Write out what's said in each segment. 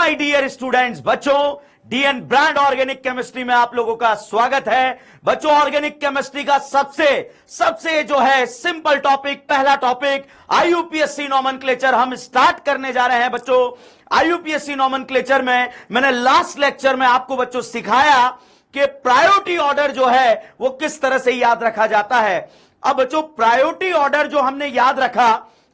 My dear students, बच्चों DN brand organic chemistry में आप लोगों का स्वागत है। बच्चों ऑर्गेनिक केमिस्ट्री का सबसे जो है सिंपल टॉपिक, पहला टॉपिक आईयूपीएससी नोमेनक्लेचर हम स्टार्ट करने जा रहे हैं। बच्चों आईयूपीएससी नोमेनक्लेचर में मैंने लास्ट लेक्चर में आपको बच्चों सिखाया कि प्रायोरिटी ऑर्डर जो है वो किस तरह से याद रखा जाता है। अब बच्चों प्रायोरिटी ऑर्डर जो हमने याद रखा,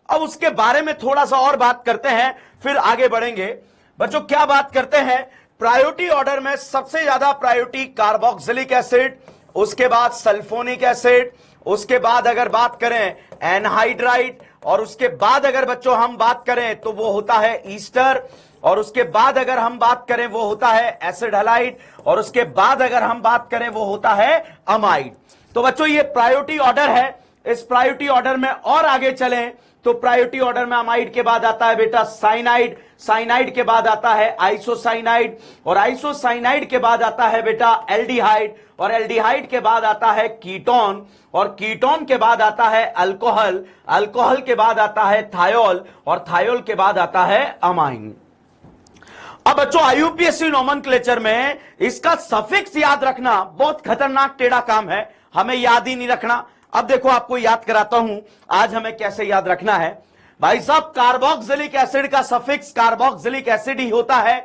अब उसके बारे में थोड़ा सा और बात करते हैं, फिर आगे बढ़ेंगे। बच्चों क्या बात करते हैं, प्रायोरिटी ऑर्डर में सबसे ज्यादा प्रायोरिटी कार्बोक्सिलिक एसिड, उसके बाद सल्फोनिक एसिड, उसके बाद अगर बात करें एनहाइड्राइड, और उसके बाद अगर बच्चों हम बात करें तो वो होता है ईस्टर, और उसके बाद अगर हम बात करें वो होता है एसिड हैलाइड, और उसके बाद अगर हम बात करें वो होता है अमाइड। तो बच्चों ये प्रायोरिटी ऑर्डर है। इस प्रायोरिटी ऑर्डर में और आगे चलें तो प्रायोरिटी ऑर्डर में अमाइड के बाद आता है बेटा साइनाइड, साइनाइड के बाद आता है आइसोसाइनाइड, और आइसोसाइनाइड के बाद आता है बेटा एल्डिहाइड, और एल्डिहाइड के बाद आता है कीटोन, और कीटोन के बाद आता है अल्कोहल, अल्कोहल के बाद आता है थायोल, और थायोल के बाद आता है अमाइन। अब बच्चों आईयूपीएससी नोमेनक्लेचर में इसका सफिक्स याद रखना बहुत खतरनाक टेढ़ा काम है, हमें याद ही नहीं रखना। अब देखो आपको याद कराता हूं आज हमें कैसे याद रखना है। भाई साहब कार्बोक्सिलिक एसिड का सफिक्स कार्बोक्सिलिक एसिड ही होता है,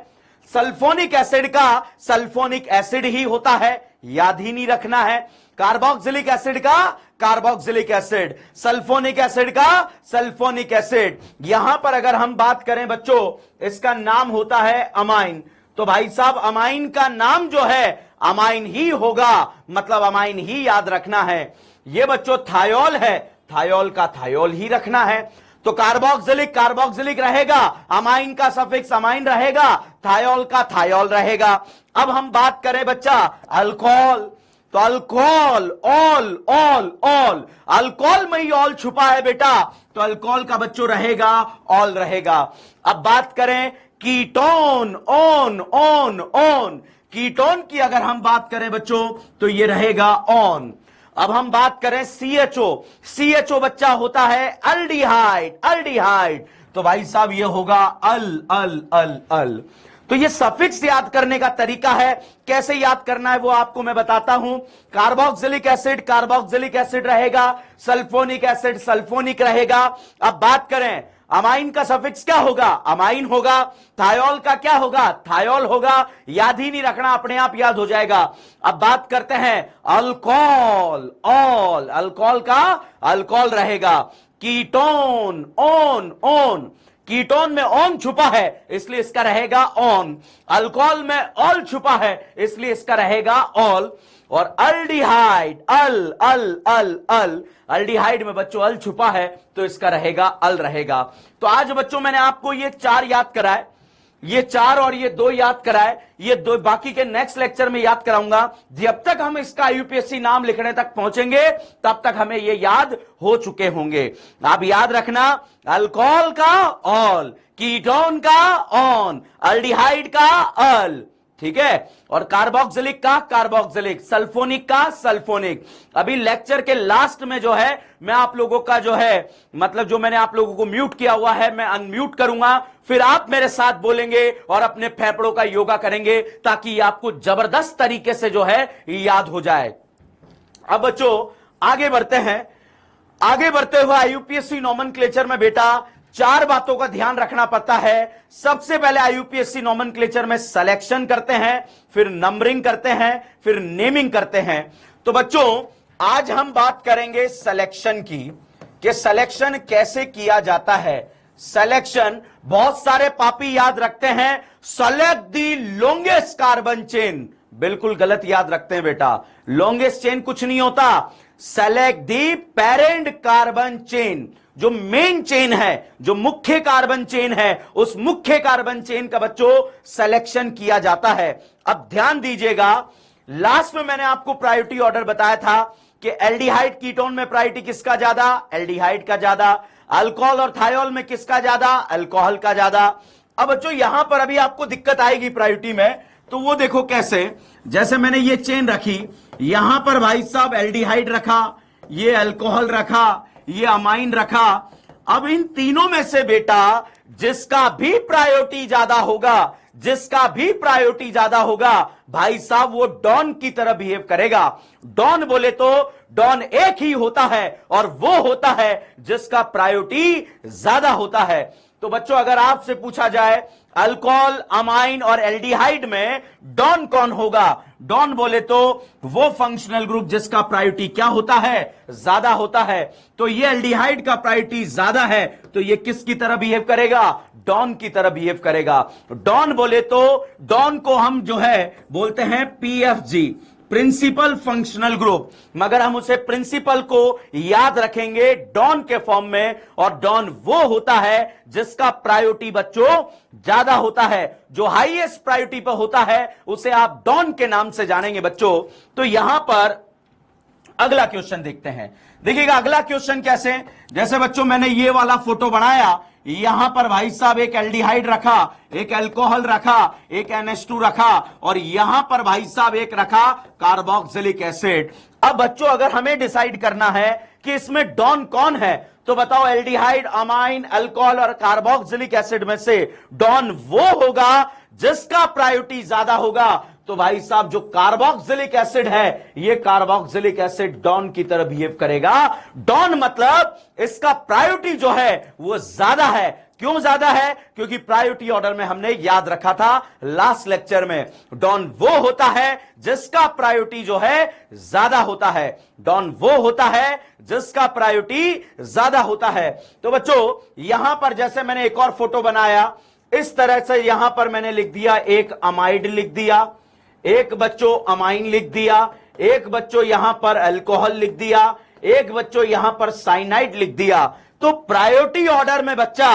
सल्फोनिक एसिड का सल्फोनिक एसिड ही होता है, याद ही नहीं रखना है। कार्बोक्सिलिक एसिड का कार्बोक्सिलिक एसिड, सल्फोनिक एसिड का सल्फोनिक एसिड। यहां पर अगर हम बात करें बच्चों इसका नाम होता है अमाइन, तो भाई साहब अमाइन का नाम जो है अमाइन ही होगा, मतलब अमाइन ही याद रखना है। ये बच्चों थायोल है, थायोल का थायोल ही रखना है। तो कार्बोक्सिलिक कार्बोक्सिलिक रहेगा, अमाइन का सफिक्स अमाइन रहेगा, थायोल का थायोल रहेगा। अब हम बात करें बच्चा अल्कोहल, तो alcohol all all all, alcohol में ही ऑल छुपा है बेटा, तो अल्कोहल का बच्चों रहेगा ऑल रहेगा। अब बात करें ketone, on on on, ketone की अगर हम बात करें बच्चों तो ये रहेगा ऑन। अब हम बात करें सीएचओ, सीएचओ बच्चा होता है अल्डिहाइड, अल्डिहाइड, तो भाई साहब ये होगा अल अल अल अल। तो ये सफिक्स याद करने का तरीका है, कैसे याद करना है वो आपको मैं बताता हूं। कार्बोक्सिलिक एसिड कार्बोक्सिलिक एसिड रहेगा, सल्फोनिक एसिड सल्फोनिक रहेगा। अब बात करें अमाइन का सफिक्स क्या होगा, अमाइन होगा। थायोल का क्या होगा, थायोल होगा। याद ही नहीं रखना, अपने आप याद हो जाएगा। अब बात करते हैं अल्कोहल, ऑल, अल्कोहल का अल्कोहल रहेगा। कीटोन ऑन ऑन, कीटोन में ऑन छुपा है इसलिए इसका रहेगा ऑन। अल्कोहल में ऑल छुपा है इसलिए इसका रहेगा ऑल। और अल्डिहाइड अल अल अल अल, अल्डिहाइड में बच्चों अल छुपा है तो इसका रहेगा अल रहेगा। तो आज बच्चों मैंने आपको ये चार याद कराए, ये चार और ये दो याद कराए, ये दो बाकी के नेक्स्ट लेक्चर में याद कराऊंगा। जब तक हम इसका आईयूपीएससी नाम लिखने तक पहुंचेंगे तब तक हमें ये याद हो चुके होंगे। आप याद रखना अल्कोहल का ऑल, कीटोन का ऑन, अल्डिहाइड का अल, ठीक है, और कार्बोक्सिलिक का कार्बोक्सिलिक, सल्फोनिक का सल्फोनिक। अभी लेक्चर के लास्ट में जो है मैं आप लोगों का जो है मतलब जो मैंने आप लोगों को म्यूट किया हुआ है मैं अनम्यूट करूंगा, फिर आप मेरे साथ बोलेंगे और अपने फेफड़ों का योगा करेंगे ताकि आपको जबरदस्त तरीके से जो है याद हो जाए। अब बच्चों आगे बढ़ते हैं। आगे बढ़ते हुए आईयूपीएससी नोमेनक्लेचर में बेटा चार बातों का ध्यान रखना पड़ता है। सबसे पहले आईयूपीएससी नोमेनक्लेचर में सिलेक्शन करते हैं, फिर नंबरिंग करते हैं, फिर नेमिंग करते हैं। तो बच्चों आज हम बात करेंगे सिलेक्शन की, कि सिलेक्शन कैसे किया जाता है। सिलेक्शन बहुत सारे पापी याद रखते हैं सेलेक्ट दी लॉन्गेस्ट कार्बन चेन, बिल्कुल गलत याद रखते हैं बेटा। लॉन्गेस्ट चेन कुछ नहीं होता, सेलेक्ट दी पेरेंट कार्बन चेन, जो मेन चेन है, जो मुख्य कार्बन चेन है, उस मुख्य कार्बन चेन का बच्चों सिलेक्शन किया जाता है। अब ध्यान दीजिएगा, लास्ट में मैंने आपको प्रायोरिटी ऑर्डर बताया था कि एल्डिहाइड कीटोन में प्रायोरिटी किसका ज्यादा, एल्डिहाइड का ज्यादा। अल्कोहल और थायोल में किसका ज्यादा, अल्कोहल का ज्यादा। अब बच्चों यहां पर अभी आपको दिक्कत आएगी प्रायोरिटी में, तो वो देखो कैसे, जैसे मैंने ये चेन रखी, यहां पर भाई साहब एल्डिहाइड रखा, ये अल्कोहल रखा, ये अमाइन रखा। अब इन तीनों में से बेटा जिसका भी प्रायोरिटी ज्यादा होगा, जिसका भी प्रायोरिटी ज्यादा होगा भाई साहब वो डॉन की तरह बिहेव करेगा। डॉन बोले तो डॉन एक ही होता है और वो होता है जिसका प्रायोरिटी ज्यादा होता है। तो बच्चों अगर आपसे पूछा जाए अल्कोहल, अमाइन और एल्डिहाइड में डॉन कौन होगा, डॉन बोले तो वो फंक्शनल ग्रुप जिसका प्रायोरिटी क्या होता है, ज्यादा होता है। तो ये एल्डिहाइड का प्रायोरिटी ज्यादा है तो ये किसकी तरह बिहेव करेगा, डॉन की तरह बिहेव करेगा। डॉन बोले तो डॉन को हम जो है बोलते हैं पीएफजी, प्रिंसिपल फंक्शनल ग्रुप, मगर हम उसे प्रिंसिपल को याद रखेंगे डॉन के फॉर्म में, और डॉन वो होता है जिसका प्रायोरिटी बच्चों ज्यादा होता है। जो हाईएस्ट प्रायोरिटी पर होता है उसे आप डॉन के नाम से जानेंगे बच्चों। तो यहां पर अगला क्वेश्चन देखते हैं। देखिएगा अगला क्वेश्चन कैसे, जैसे बच्चों मैंने ये वाला फोटो बनाया, यहां पर भाई साहब एक एल्डिहाइड रखा, एक अल्कोहल रखा, एक NH2 रखा, और यहां पर भाई साहब एक रखा कार्बोक्सिलिक एसिड। अब बच्चों अगर हमें डिसाइड करना है कि इसमें डॉन कौन है, तो बताओ एल्डिहाइड, अमाइन, अल्कोहल और कार्बोक्सिलिक एसिड में से डॉन वो होगा जिसका प्रायोरिटी ज्यादा होगा। तो भाई साहब जो कार्बोक्सिलिक एसिड है, ये कार्बोक्सिलिक एसिड डॉन की तरह बिहेव करेगा। डॉन मतलब इसका प्रायोरिटी जो है वो ज्यादा है। क्यों ज्यादा है, क्योंकि प्रायोरिटी ऑर्डर में हमने याद रखा था लास्ट लेक्चर में, डॉन वो होता है जिसका प्रायोरिटी जो है ज्यादा होता है। डॉन वो होता है जिसका प्रायोरिटी ज्यादा होता है। तो बच्चों यहां पर जैसे मैंने एक और फोटो बनाया, इस तरह से यहां पर मैंने लिख दिया, एक अमाइड लिख दिया, एक बच्चों अमाइन लिख दिया, एक बच्चों यहां पर अल्कोहल लिख दिया, एक बच्चों यहां पर साइनाइड लिख दिया। तो प्रायोरिटी ऑर्डर में बच्चा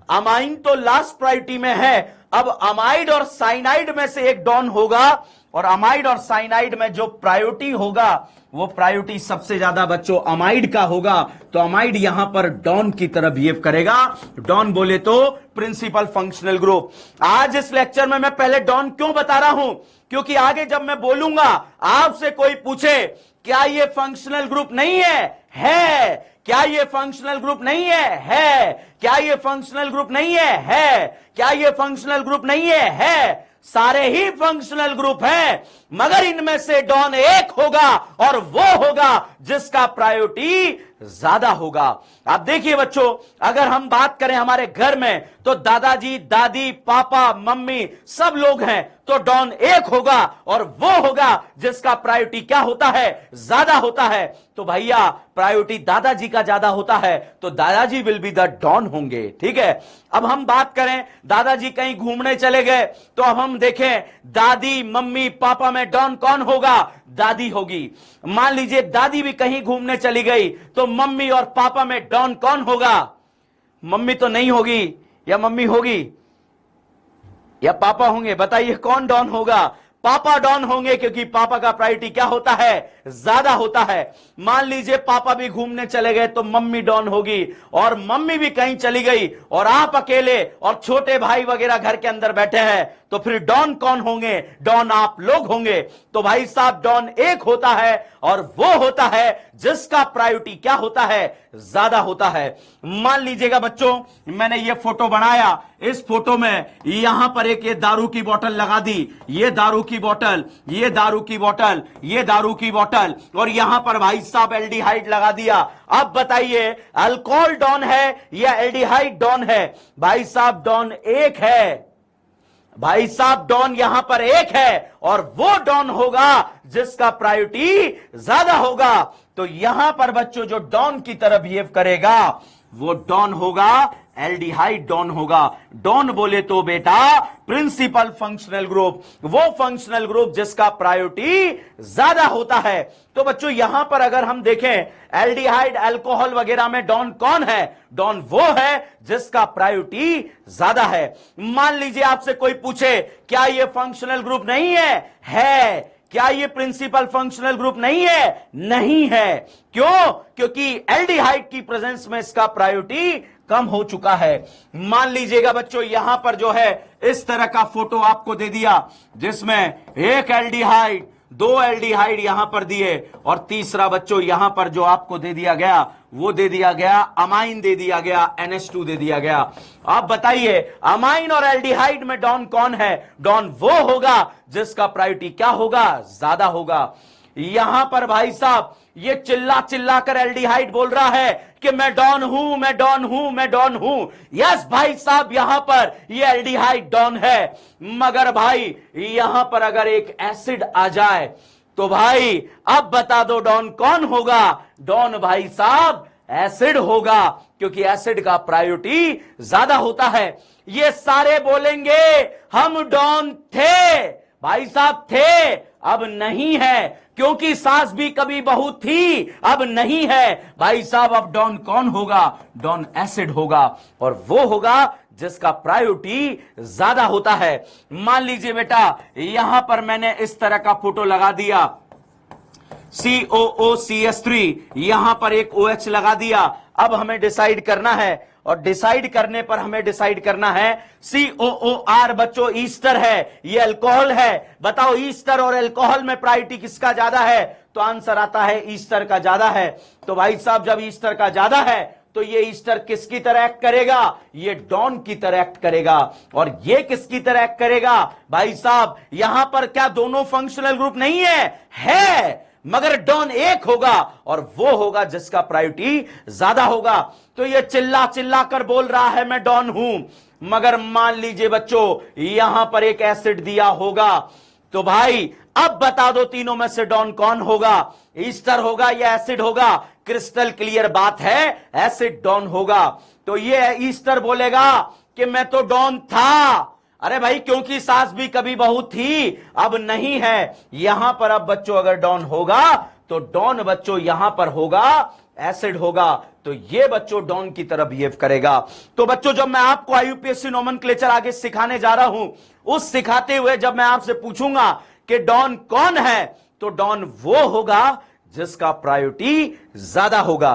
अमाइन तो लास्ट प्रायोरिटी में है, अब अमाइड और साइनाइड में से एक डॉन होगा, और अमाइड और साइनाइड में जो प्रायोरिटी होगा वो प्रायोरिटी सबसे ज्यादा बच्चों अमाइड का होगा। तो अमाइड यहां पर डॉन की तरह बिहेव करेगा। डॉन बोले तो प्रिंसिपल फंक्शनल ग्रुप। आज इस लेक्चर में मैं पहले डॉन क्यों बता रहा हूं, क्योंकि आगे जब मैं बोलूंगा आपसे कोई पूछे क्या ये फंक्शनल ग्रुप नहीं है, क्या ये फंक्शनल ग्रुप नहीं है, क्या ये फंक्शनल ग्रुप नहीं है, क्या ये फंक्शनल ग्रुप नहीं है, सारे ही फंक्शनल ग्रुप हैं, मगर इनमें से डॉन एक होगा और वो होगा जिसका प्रायोरिटी ज्यादा होगा। आप देखिए बच्चों अगर हम बात करें हमारे घर में तो दादाजी, दादी, पापा, मम्मी सब लोग हैं, तो डॉन एक होगा और वो होगा जिसका प्रायोरिटी क्या होता है, ज्यादा होता है। तो भैया प्रायोरिटी दादाजी का ज्यादा होता है तो दादाजी विल बी द डॉन होंगे। ठीक है, अब हम बात करें दादाजी कहीं घूमने चले गए तो अब हम देखें दादी, मम्मी, पापा में डॉन कौन होगा, दादी होगी। मान लीजिए दादी भी कहीं घूमने चली गई तो मम्मी और पापा में डॉन कौन होगा, मम्मी तो नहीं होगी, या मम्मी होगी या पापा होंगे, बताइए कौन डॉन होगा, पापा डॉन होंगे क्योंकि पापा का प्रायोरिटी क्या होता है, ज्यादा होता है। मान लीजिए पापा भी घूमने चले गए तो मम्मी डॉन होगी, और मम्मी भी कहीं चली गई और आप अकेले और छोटे भाई वगैरह घर के अंदर बैठे हैं, तो फिर डॉन कौन होंगे, डॉन आप लोग होंगे। तो भाई साहब डॉन एक होता है और वो होता है जिसका प्रायोरिटी क्या होता है, ज्यादा होता है। मान लीजिएगा बच्चों मैंने ये फोटो बनाया, इस फोटो में यहां पर एक ये दारू की बोतल लगा दी, ये दारू की बोतल, ये दारू की बोतल, ये दारू की बोतल, और यहां पर भाई साहब एल्डिहाइड लगा दिया। अब बताइए अल्कोहल डॉन है या एल्डिहाइड डॉन है, भाई साहब डॉन एक है, भाई साहब डॉन यहां पर एक है और वो डॉन होगा जिसका प्रायोरिटी ज्यादा होगा। तो यहां पर बच्चों जो डॉन की तरह बिहेव करेगा वो डॉन होगा, एल्डिहाइड डॉन होगा। डॉन बोले तो बेटा प्रिंसिपल फंक्शनल ग्रुप, वो फंक्शनल ग्रुप जिसका प्रायोरिटी ज्यादा होता है। तो बच्चों यहां पर अगर हम देखें एल्डिहाइड, अल्कोहल वगैरह में डॉन कौन है, डॉन वो है जिसका प्रायोरिटी ज्यादा है। मान लीजिए आपसे कोई पूछे क्या ये फंक्शनल ग्रुप नहीं है, क्या ये प्रिंसिपल फंक्शनल ग्रुप नहीं है, नहीं है। क्यों, क्योंकि एल्डिहाइड की प्रेजेंस में इसका प्रायोरिटी कम हो चुका है। मान लीजिएगा बच्चों यहां पर जो है इस तरह का फोटो आपको दे दिया जिसमें एक एल्डिहाइड, दो एल्डिहाइड यहां पर दिए और तीसरा बच्चों यहां पर जो आपको दे दिया गया वो दे दिया गया अमाइन, दे दिया गया NH2 दे दिया गया। आप बताइए अमाइन और एल्डिहाइड में डॉन कौन है? डॉन वो होगा जिसका प्रायोरिटी क्या होगा? ज्यादा होगा। यहां पर भाई साहब ये चिल्ला चिल्ला कर एल्डिहाइड बोल रहा है कि मैं डॉन हूं, मैं डॉन हूं, मैं डॉन हूं। यस भाई साहब, यहां पर ये एल्डिहाइड डॉन है, मगर भाई यहां पर अगर एक एसिड आ जाए तो भाई अब बता दो डॉन कौन होगा? डॉन भाई साहब एसिड होगा, क्योंकि एसिड का प्रायोरिटी ज्यादा होता है। ये सारे बोलेंगे हम डॉन थे भाई साहब, थे, अब नहीं है, क्योंकि सास भी कभी बहू थी, अब नहीं है भाई साहब। अब डॉन कौन होगा? डॉन एसिड होगा, और वो होगा जिसका प्रायोरिटी ज्यादा होता है। मान लीजिए बेटा यहां पर मैंने इस तरह का फोटो लगा दिया, COOCS3, यहां पर एक OH लगा दिया। अब हमें डिसाइड करना है, और डिसाइड करने पर हमें डिसाइड करना है COOR बच्चों ईस्टर है, ये अल्कोहल है। बताओ ईस्टर और अल्कोहल में प्रायोरिटी किसका ज्यादा है? तो आंसर आता है ईस्टर का ज्यादा है। तो भाई साहब जब ईस्टर का ज्यादा है तो ये ईस्टर किसकी तरह एक्ट करेगा? ये डॉन की तरह एक्ट करेगा। और ये किसकी तरह एक्ट करेगा? भाई साहब यहां पर क्या दोनों फंक्शनल ग्रुप नहीं है, मगर डॉन एक होगा, और वो होगा जिसका प्रायोरिटी ज्यादा होगा। तो ये चिल्ला चिल्ला कर बोल रहा है मैं डॉन हूं, मगर मान लीजिए बच्चों यहां पर एक एसिड दिया होगा, तो भाई अब बता दो तीनों में से डॉन कौन होगा? ईस्टर होगा या एसिड होगा? क्रिस्टल क्लियर बात है, एसिड डॉन होगा। तो ये ईस्टर बोलेगा कि मैं तो डॉन था। अरे भाई क्योंकि सास भी कभी बहू थी, अब नहीं है। यहां पर अब बच्चों अगर डॉन होगा तो डॉन बच्चों यहां पर होगा एसिड होगा, तो ये बच्चों डॉन की तरह बिहेव करेगा। तो बच्चों जब मैं आपको IUPAC नोमेनक्लेचर आगे सिखाने जा रहा हूं, उस सिखाते हुए जब मैं आपसे पूछूंगा कि डॉन कौन है, तो डॉन वो होगा जिसका प्रायोरिटी ज्यादा होगा।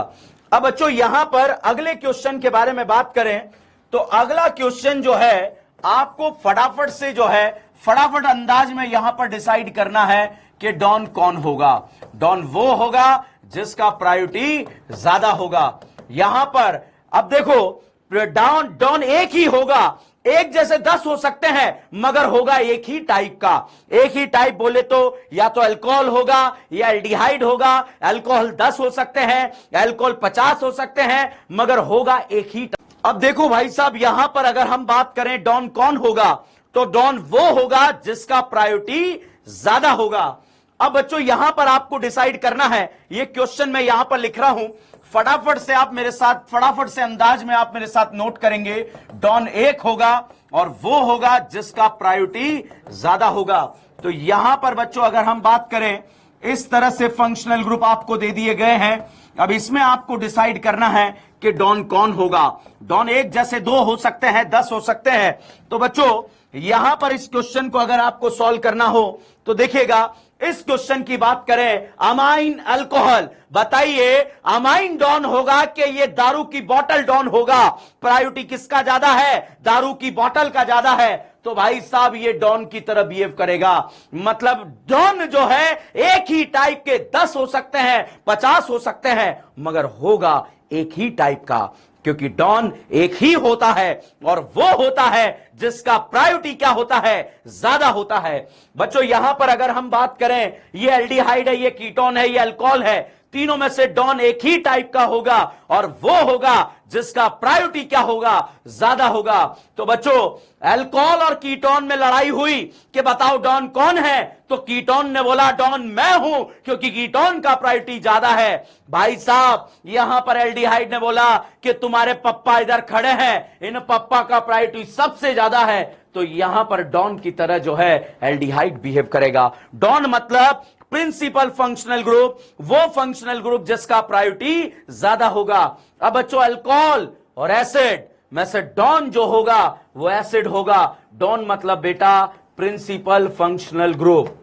अब बच्चों यहां पर अगले क्वेश्चन के बारे में बात करें तो अगला क्वेश्चन जो है आपको फटाफट से जो है फटाफट अंदाज में यहां पर डिसाइड करना है कि डॉन कौन होगा। डॉन वो होगा जिसका प्रायोरिटी ज्यादा होगा। यहां पर अब देखो डॉन एक ही होगा, एक जैसे 10 हो सकते हैं, मगर होगा एक ही टाइप का। एक ही टाइप बोले तो या तो अल्कोहल होगा या एल्डिहाइड होगा। अल्कोहल 10 हो सकते हैं, अल्कोहल 50 हो सकते हैं, मगर होगा एक ही। अब देखो भाई साहब यहां पर अगर हम बात करें डॉन कौन होगा, तो डॉन वो होगा जिसका प्रायोरिटी ज्यादा होगा। अब बच्चों यहां पर आपको डिसाइड करना है, ये क्वेश्चन मैं यहां पर लिख रहा हूं, फटाफट से आप मेरे साथ फटाफट से अंदाज में आप मेरे साथ नोट करेंगे। डॉन एक होगा और वो होगा जिसका प्रायोरिटी ज्यादा होगा। तो यहां पर बच्चों अगर हम बात करें, इस तरह से फंक्शनल ग्रुप आपको दे दिए गए हैं। अब इसमें आपको डिसाइड करना है कि डॉन कौन होगा। डॉन एक जैसे 2 हो सकते हैं, 10 हो सकते हैं। तो बच्चों यहां पर इस क्वेश्चन को अगर आपको सॉल्व करना हो तो देखिएगा, इस क्वेश्चन की बात करें अमाइन अल्कोहल, बताइए अमाइन डॉन होगा कि ये दारू की बोतल डॉन होगा? प्रायोरिटी किसका ज्यादा है? दारू की बोतल का ज्यादा है। तो भाई साहब ये डॉन की तरह बिहेव करेगा। मतलब डॉन जो है एक ही टाइप के 10 हो सकते हैं, 50 हो सकते हैं, मगर होगा एक ही टाइप का, क्योंकि डॉन एक ही होता है और वो होता है जिसका प्रायोरिटी क्या होता है? ज्यादा होता है। बच्चों यहां पर अगर हम बात करें, ये एल्डिहाइड है, ये कीटोन है, ये अल्कोहल है, तीनों में से डॉन एक ही टाइप का होगा और वो होगा जिसका प्रायोरिटी क्या होगा? ज्यादा होगा। तो बच्चों अल्कोहल और कीटोन में लड़ाई हुई कि बताओ डॉन कौन है, तो कीटोन ने बोला डॉन मैं हूं, क्योंकि कीटोन का प्रायोरिटी ज्यादा है। भाई साहब यहां पर एल्डिहाइड ने बोला कि तुम्हारे पप्पा इधर खड़े हैं, इन पप्पा का प्रायोरिटी सबसे ज्यादा है। तो यहां पर डॉन की तरह जो है एल्डिहाइड बिहेव करेगा। डॉन मतलब प्रिंसिपल फंक्शनल ग्रुप, वो फंक्शनल ग्रुप जिसका प्रायोरिटी ज्यादा होगा। अब बच्चों अल्कोहल और एसिड में से डॉन जो होगा वो एसिड होगा। डॉन मतलब बेटा प्रिंसिपल फंक्शनल ग्रुप।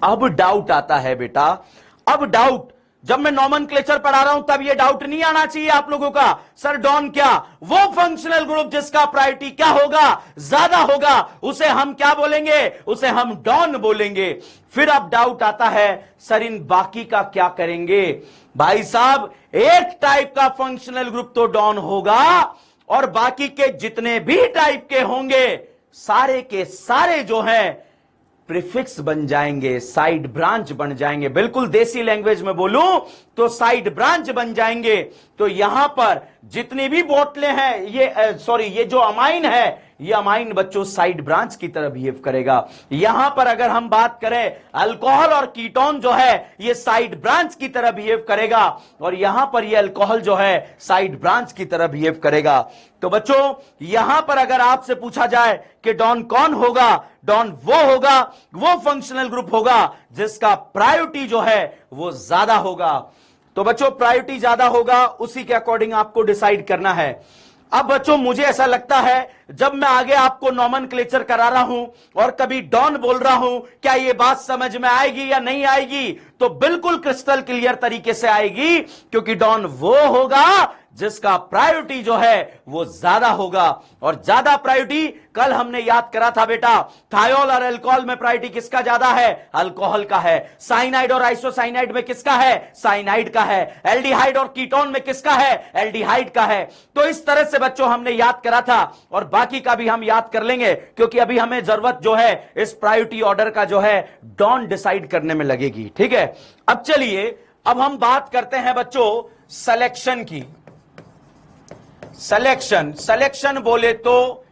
अब डाउट आता है बेटा, अब डाउट जब मैं नॉमेनक्लेचर पढ़ा रहा हूं तब ये डाउट नहीं आना चाहिए आप लोगों का, सर डॉन क्या, वो फंक्शनल ग्रुप जिसका प्रायोरिटी क्या होगा, ज्यादा होगा, उसे हम क्या बोलेंगे, उसे हम डॉन बोलेंगे। फिर अब डाउट आता है सर इन बाकी का क्या करेंगे। भाई साहब एक टाइप का फंक्शनल ग्रुप तो डॉन होगा और बाकी के जितने भी टाइप के होंगे सारे के सारे जो हैं प्रीफिक्स बन जाएंगे, साइड ब्रांच बन जाएंगे। बिल्कुल देसी लैंग्वेज में बोलूं तो साइड ब्रांच बन जाएंगे। तो यहां पर जितनी भी बोतलें हैं ये जो अमाइन है, ये अमाइन बच्चों साइड ब्रांच की तरह बिहेव करेगा। यहां पर अगर हम बात करें अल्कोहल और कीटोन जो है ये साइड ब्रांच की तरह बिहेव करेगा और यहां पर ये अल्कोहल जो है साइड ब्रांच की तरह बिहेव करेगा। तो बच्चों यहां पर अगर आपसे पूछा जाए कि डॉन कौन होगा, डॉन वो होगा, वो फंक्शनल ग्रुप होगा जिसका प्रायोरिटी जो है वो ज्यादा होगा। तो बच्चों प्रायोरिटी ज्यादा होगा, उसी के अकॉर्डिंग आपको डिसाइड करना है। अब बच्चों मुझे ऐसा लगता है जब मैं आगे आपको नॉमेनक्लेचर करा रहा हूं और कभी डॉन बोल रहा हूं, क्या ये बात समझ में आएगी या नहीं आएगी, तो बिल्कुल क्रिस्टल क्लियर तरीके से आएगी, क्योंकि डॉन वो होगा जिसका प्रायोरिटी जो है वो ज्यादा होगा। और ज्यादा प्रायोरिटी कल हमने याद करा था बेटा, थायोल और अल्कोहल में प्रायोरिटी किसका ज्यादा है, अल्कोहल का है। साइनाइड और आइसोसाइनाइड में किसका है, साइनाइड का है। एल्डिहाइड और कीटोन में किसका है, एल्डिहाइड का है। तो इस तरह से बच्चों हमने याद करा था और बाकी का भी हम याद कर लेंगे, क्योंकि अभी हमें जरूरत जो है इस प्रायोरिटी ऑर्डर का जो है डॉन डिसाइड करने में लगेगी। ठीक है, अब चलिए अब हम बात करते हैं बच्चों सिलेक्शन की। सिलेक्शन बोले तो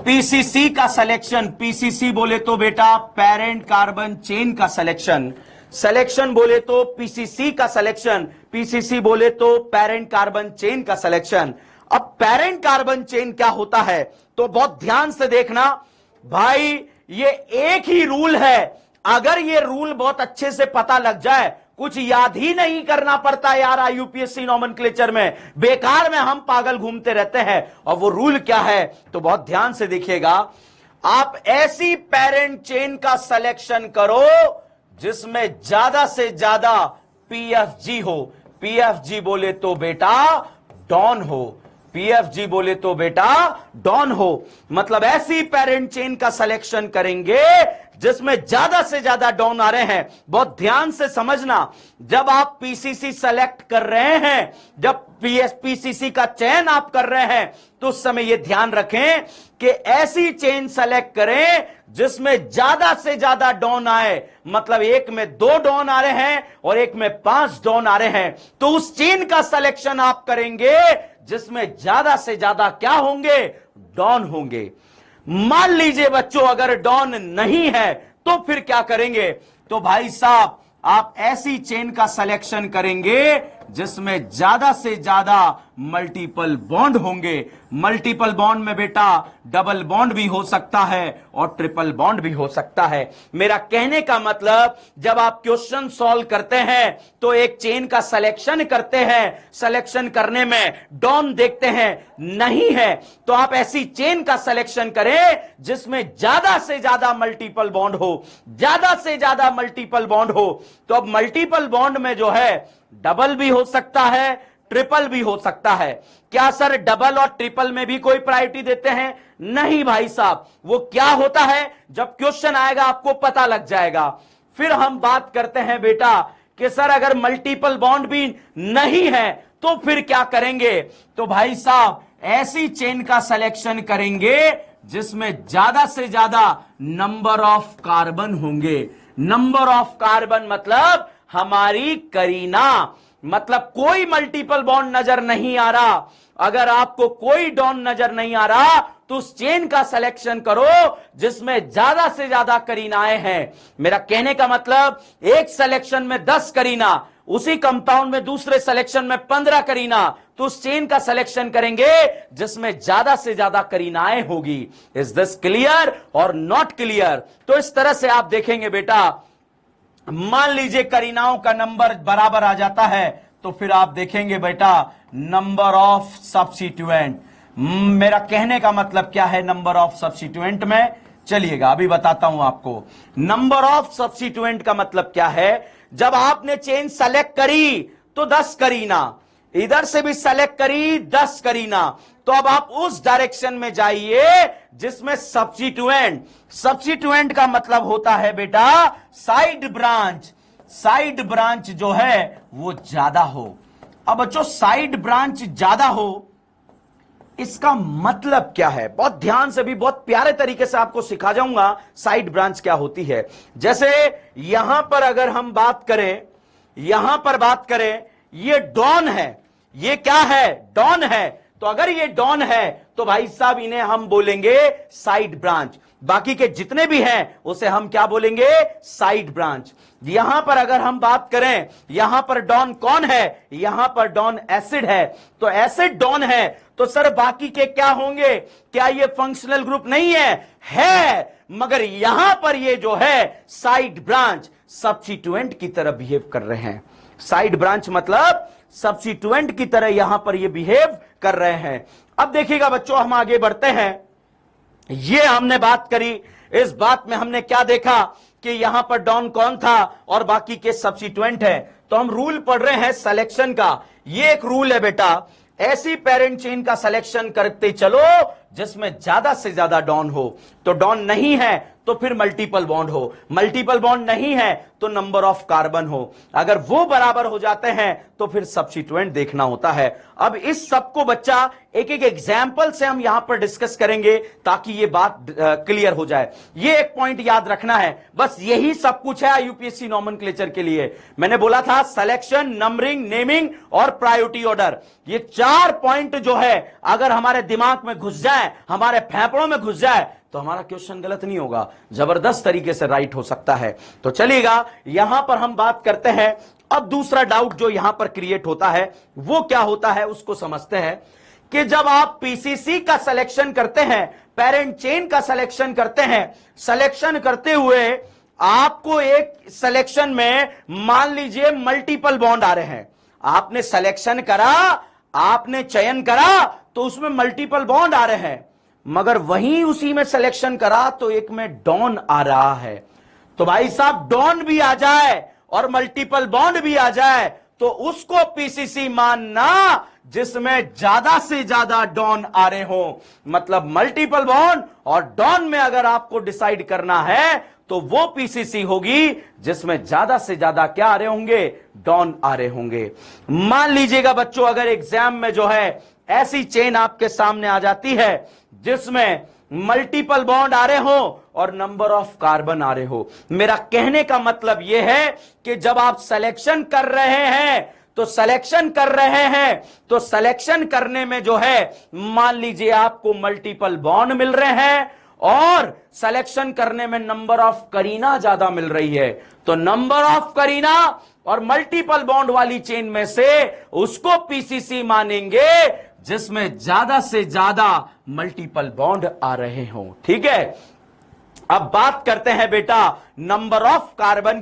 पीसीसी का सिलेक्शन, पीसीसी बोले तो बेटा पेरेंट कार्बन चेन का सिलेक्शन बोले तो पीसीसी का सिलेक्शन, पीसीसी बोले तो पेरेंट कार्बन चेन का सिलेक्शन। अब पेरेंट कार्बन चेन क्या होता है तो बहुत ध्यान से देखना भाई, ये एक ही रूल है। अगर ये रूल बहुत अच्छे से पता लग जाए, कुछ याद ही नहीं करना पड़ता यार आईयूपीएससी नॉमेनक्लेचर में, बेकार में हम पागल घूमते रहते हैं। और वो रूल क्या है तो बहुत ध्यान से देखिएगा, आप ऐसी पेरेंट चेन का सिलेक्शन करो जिसमें ज्यादा से ज्यादा पीएफजी हो। पीएफजी बोले तो बेटा डॉन हो, पीएफजी बोले तो बेटा डॉन हो। मतलब ऐसी पेरेंट चेन का सिलेक्शन करेंगे जिसमें ज्यादा से ज्यादा डॉन आ रहे हैं। बहुत ध्यान से समझना, जब आप पीसीसी सेलेक्ट कर रहे हैं, जब पीसीसी का चयन आप कर रहे हैं, तो उस समय यह ध्यान रखें कि ऐसी चेन सेलेक्ट करें जिसमें ज्यादा से ज्यादा डॉन आए। मतलब एक में 2 डॉन आ रहे हैं और एक में 5 डॉन आ रहे हैं, तो उस चेन का सिलेक्शन आप करेंगे जिसमें ज्यादा से ज्यादा क्या होंगे, डॉन होंगे। मान लीजिए बच्चों अगर डॉन नहीं है तो फिर क्या करेंगे, तो भाई साहब आप ऐसी चेन का सिलेक्शन करेंगे जिसमें ज्यादा से ज्यादा मल्टीपल बॉन्ड होंगे। मल्टीपल बॉन्ड में बेटा डबल बॉन्ड भी हो सकता है और ट्रिपल बॉन्ड भी हो सकता है। मेरा कहने का मतलब जब आप क्वेश्चन सॉल्व करते हैं तो एक चेन का सिलेक्शन करते हैं, सिलेक्शन करने में डॉन देखते हैं, नहीं है तो आप ऐसी चेन का सिलेक्शन करें जिसमें ज्यादा से ज्यादा मल्टीपल बॉन्ड हो, ज्यादा से ज्यादा मल्टीपल बॉन्ड हो। तो अब मल्टीपल बॉन्ड में जो है डबल भी हो सकता है, ट्रिपल भी हो सकता है। क्या सर डबल और ट्रिपल में भी कोई प्रायोरिटी देते हैं? नहीं भाई साहब, वो क्या होता है जब क्वेश्चन आएगा आपको पता लग जाएगा। फिर हम बात करते हैं बेटा कि सर अगर मल्टीपल बॉन्ड भी नहीं है तो फिर क्या करेंगे, तो भाई साहब ऐसी चेन का सिलेक्शन करेंगे जिसमें ज्यादा से ज्यादा नंबर ऑफ कार्बन होंगे। नंबर ऑफ कार्बन मतलब हमारी करीना, मतलब कोई मल्टीपल बॉन्ड नजर नहीं आ रहा। अगर आपको कोई डॉन नजर नहीं आ रहा तो उस चेन का सिलेक्शन करो जिसमें ज्यादा से ज्यादा करीनाएं हैं। मेरा कहने का मतलब एक सिलेक्शन में 10 करीना, उसी कंपाउंड में दूसरे सिलेक्शन में 15 करीना, तो उस चेन का सिलेक्शन करेंगे जिसमें ज्यादा से ज्यादा करीनाएं होगी। इज दिस क्लियर और नॉट क्लियर? तो इस तरह से आप देखेंगे बेटा, मान लीजिए करीनाओं का नंबर बराबर आ जाता है तो फिर आप देखेंगे बेटा नंबर ऑफ सब्स्टिट्यूएंट। मेरा कहने का मतलब क्या है नंबर ऑफ सब्स्टिट्यूएंट में, चलिएगा अभी बताता हूं आपको। नंबर ऑफ सब्स्टिट्यूएंट का मतलब क्या है, जब आपने चेन सेलेक्ट करी तो 10 करी ना, इधर से भी सेलेक्ट करी 10 करी ना, तो अब आप उस डायरेक्शन में जाइए जिसमें सब्स्टिट्यूएंट का मतलब होता है बेटा साइड ब्रांच जो है वो ज्यादा हो। अब बच्चों साइड ब्रांच ज्यादा हो इसका मतलब क्या है, बहुत ध्यान से भी बहुत प्यारे तरीके से आपको सिखा जाऊंगा साइड ब्रांच क्या होती है। जैसे यहां पर अगर हम बात करें, ये डॉन है, ये क्या है, डॉन है, तो अगर ये डॉन है तो भाई साहब इन्हें हम बोलेंगे साइड ब्रांच, बाकी के जितने भी हैं उसे हम क्या बोलेंगे, साइड ब्रांच। यहां पर अगर हम बात करें, यहां पर डॉन कौन है, यहां पर डॉन एसिड है, तो एसिड डॉन है, तो सर बाकी के क्या होंगे, क्या ये फंक्शनल ग्रुप नहीं है, मगर यहां पर ये जो है साइड ब्रांच सब्स्टिट्यूएंट की तरह बिहेव कर रहे हैं। साइड ब्रांच मतलब सब्स्टिट्यूएंट की तरह यहां पर ये बिहेव कर रहे हैं। अब देखिएगा बच्चों, हम आगे बढ़ते हैं। ये हमने बात करी, इस बात में हमने क्या देखा कि यहां पर डॉन कौन था और बाकी के सब्स्टिट्यूएंट है, तो हम रूल पढ़ रहे हैं सिलेक्शन का। ये एक रूल है बेटा, ऐसी पेरेंट चेन का सिलेक्शन करते चलो जिसमें ज्यादा से ज्यादा डॉन हो, तो डॉन नहीं है तो फिर मल्टीपल बॉन्ड हो, मल्टीपल बॉन्ड नहीं है तो नंबर ऑफ कार्बन हो, अगर वो बराबर हो जाते हैं तो फिर सब्स्टिट्यूएंट देखना होता है। अब इस सबको बच्चा एक एक एग्जाम्पल से हम यहां पर डिस्कस करेंगे ताकि ये बात क्लियर हो जाए। ये एक पॉइंट याद रखना है, बस यही सब कुछ है यूपीएससी नॉमेनक्लेचर के लिए। मैंने बोला था सिलेक्शन, नंबरिंग, नेमिंग और प्रायोरिटी ऑर्डर, ये 4 पॉइंट जो है अगर हमारे दिमाग में घुस जाए, हमारे फेफड़ों में घुस जाए, तो हमारा क्वेश्चन गलत नहीं होगा, जबरदस्त तरीके से राइट हो सकता है। तो चलिएगा यहां पर हम बात करते हैं। अब दूसरा डाउट जो यहां पर क्रिएट होता है वो क्या होता है उसको समझते हैं कि जब आप पीसीसी का सिलेक्शन करते हैं, पेरेंट चेन का सिलेक्शन करते हैं, सिलेक्शन करते हुए आपको एक सिलेक्शन में मान लीजिए मल्टीपल बॉन्ड आ रहे हैं, आपने सिलेक्शन करा, आपने चयन करा तो उसमें मल्टीपल बॉन्ड आ रहे हैं, मगर वहीं उसी में सिलेक्शन करा तो एक में डॉन आ रहा है, तो भाई साहब डॉन भी आ जाए और मल्टीपल बॉन्ड भी आ जाए तो उसको पीसीसी मानना जिसमें ज्यादा से ज्यादा डॉन आ रहे हो। मतलब मल्टीपल बॉन्ड और डॉन में अगर आपको डिसाइड करना है तो वो पीसीसी होगी जिसमें ज्यादा से ज्यादा क्या आ रहे होंगे, डॉन आ रहे होंगे। मान लीजिएगा बच्चों, अगर एग्जाम में जो है ऐसी चेन आपके सामने आ जाती है जिसमें मल्टीपल बॉन्ड आ रहे हो और नंबर ऑफ कार्बन आ रहे हो, मेरा कहने का मतलब यह है कि जब आप सिलेक्शन कर रहे हैं तो सिलेक्शन करने में जो है मान लीजिए आपको मल्टीपल बॉन्ड मिल रहे हैं और सिलेक्शन करने में नंबर ऑफ करीना ज्यादा मिल रही है, तो नंबर ऑफ करीना और मल्टीपल बॉन्ड वाली चेन में से उसको पीसीसी मानेंगे जिसमें ज्यादा से ज्यादा मल्टीपल बॉन्ड आ रहे हो। ठीक है, अब बात करते हैं बेटा नंबर ऑफ कार्बन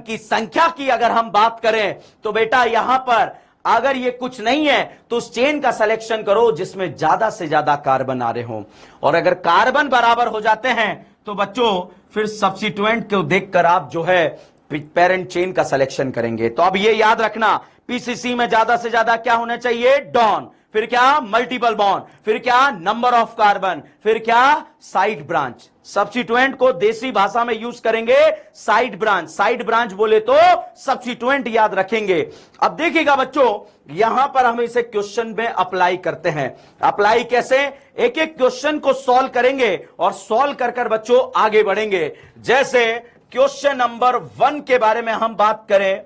की संख्या की। अगर हम बात करें तो बेटा यहां पर अगर ये कुछ नहीं है तो उस चेन का सिलेक्शन करो जिसमें ज्यादा से ज्यादा कार्बन आ रहे हो, और अगर कार्बन बराबर हो जाते हैं तो बच्चों फिर सब्स्टिट्यूएंट को देखकर आप जो है पेरेंट चेन का सिलेक्शन करेंगे। तो अब ये याद रखना, पीसीसी में ज्यादा से ज्यादा क्या होना चाहिए, डॉन, फिर क्या मल्टीपल बॉन्ड, फिर क्या नंबर ऑफ कार्बन, फिर क्या साइड ब्रांच। सब्स्टिट्यूएंट को देसी भाषा में यूज करेंगे साइड ब्रांच बोले तो सब्स्टिट्यूएंट याद रखेंगे। अब देखिएगा बच्चों, यहां पर हम इसे क्वेश्चन में अप्लाई करते हैं। अप्लाई कैसे, एक एक क्वेश्चन को सॉल्व करेंगे और सॉल्व कर कर बच्चों आगे बढ़ेंगे। जैसे क्वेश्चन नंबर 1 के बारे में हम बात करें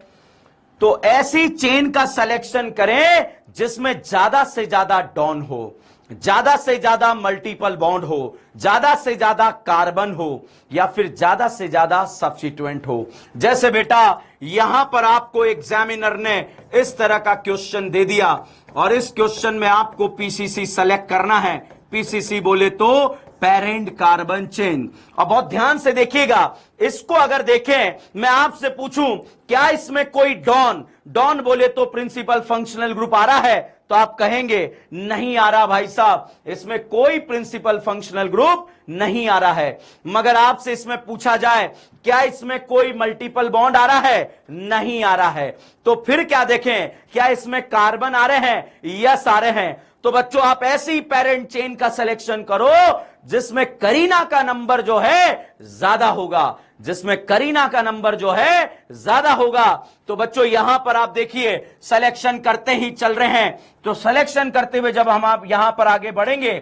तो ऐसी चेन का सिलेक्शन करें जिसमें ज्यादा से ज्यादा डॉन हो, ज्यादा से ज्यादा मल्टीपल बॉन्ड हो, ज्यादा से ज्यादा कार्बन हो, या फिर ज्यादा से ज्यादा सब्स्टिट्यूएंट हो। जैसे बेटा यहां पर आपको एग्जामिनर ने इस तरह का क्वेश्चन दे दिया और इस क्वेश्चन में आपको पीसीसी सेलेक्ट करना है। पीसीसी बोले तो पेरेंट कार्बन चेन। अब बहुत ध्यान से देखिएगा, इसको अगर देखें, मैं आपसे पूछूं क्या इसमें कोई डॉन बोले तो प्रिंसिपल फंक्शनल ग्रुप आ रहा है, तो आप कहेंगे नहीं आ रहा भाई साहब, इसमें कोई प्रिंसिपल फंक्शनल ग्रुप नहीं आ रहा है। मगर आपसे इसमें पूछा जाए क्या इसमें कोई मल्टीपल बॉन्ड आ रहा है, नहीं आ रहा है, तो फिर क्या देखें, क्या इसमें कार्बन आ रहे हैं, यस आ रहे हैं। तो बच्चों आप ऐसी पेरेंट चेन का सिलेक्शन करो जिसमें करीना का नंबर जो है ज्यादा होगा, जिसमें करीना का नंबर जो है ज्यादा होगा। तो बच्चों यहां पर आप देखिए सिलेक्शन करते ही चल रहे हैं, तो सिलेक्शन करते हुए जब हम आप यहां पर आगे बढ़ेंगे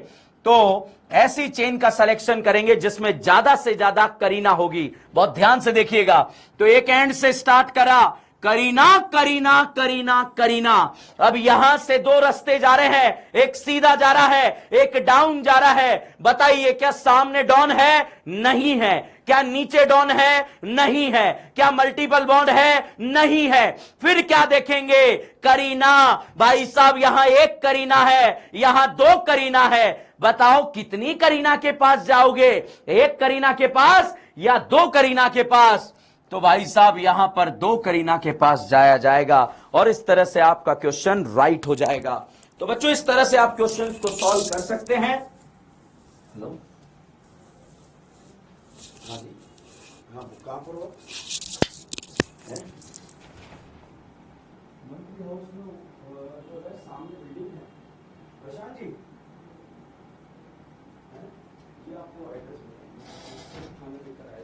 तो ऐसी चेन का सिलेक्शन करेंगे जिसमें ज्यादा से ज्यादा करीना होगी। बहुत ध्यान से देखिएगा। तो एक एंड से स्टार्ट करा, करीना करीना करीना करीना। अब यहां से दो रास्ते जा रहे हैं, एक सीधा जा रहा है, एक डाउन जा रहा है। बताइए क्या सामने डॉन है, नहीं है। क्या नीचे डॉन है, नहीं है। क्या मल्टीपल बॉन्ड है, नहीं है। फिर क्या देखेंगे, करीना। भाई साहब यहां एक करीना है, यहां दो करीना है। बताओ कितनी करीना के पास जाओगे, एक करीना के पास या दो करीना के पास। तो भाई साहब यहां पर दो करीना के पास जाया जाएगा और इस तरह से आपका क्वेश्चन राइट हो जाएगा। तो बच्चों इस तरह से आप क्वेश्चन को सॉल्व कर सकते हैं। हेलो, हाँ जी, हाँ कहां पर हो, मंत्री हाउस में जो है सामने बिल्डिंग है, प्रशांत जी ये आपको एड्रेस थाने पे कराया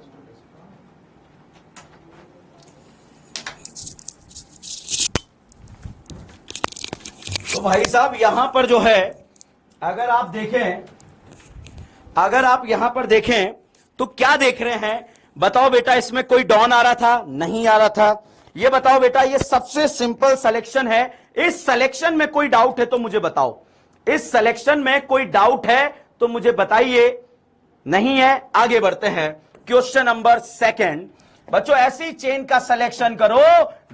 तो भाई साहब यहां पर जो है अगर आप देखें, अगर आप यहां पर देखें तो क्या देख रहे हैं, बताओ बेटा इसमें कोई डॉन आ रहा था, नहीं आ रहा था। ये बताओ बेटा ये सबसे सिंपल सिलेक्शन है, इस सिलेक्शन में कोई डाउट है तो मुझे बताओ, इस सिलेक्शन में कोई डाउट है तो मुझे बताइए। नहीं है, आगे बढ़ते हैं। Question number second. बच्चों ऐसी चेन का सिलेक्शन करो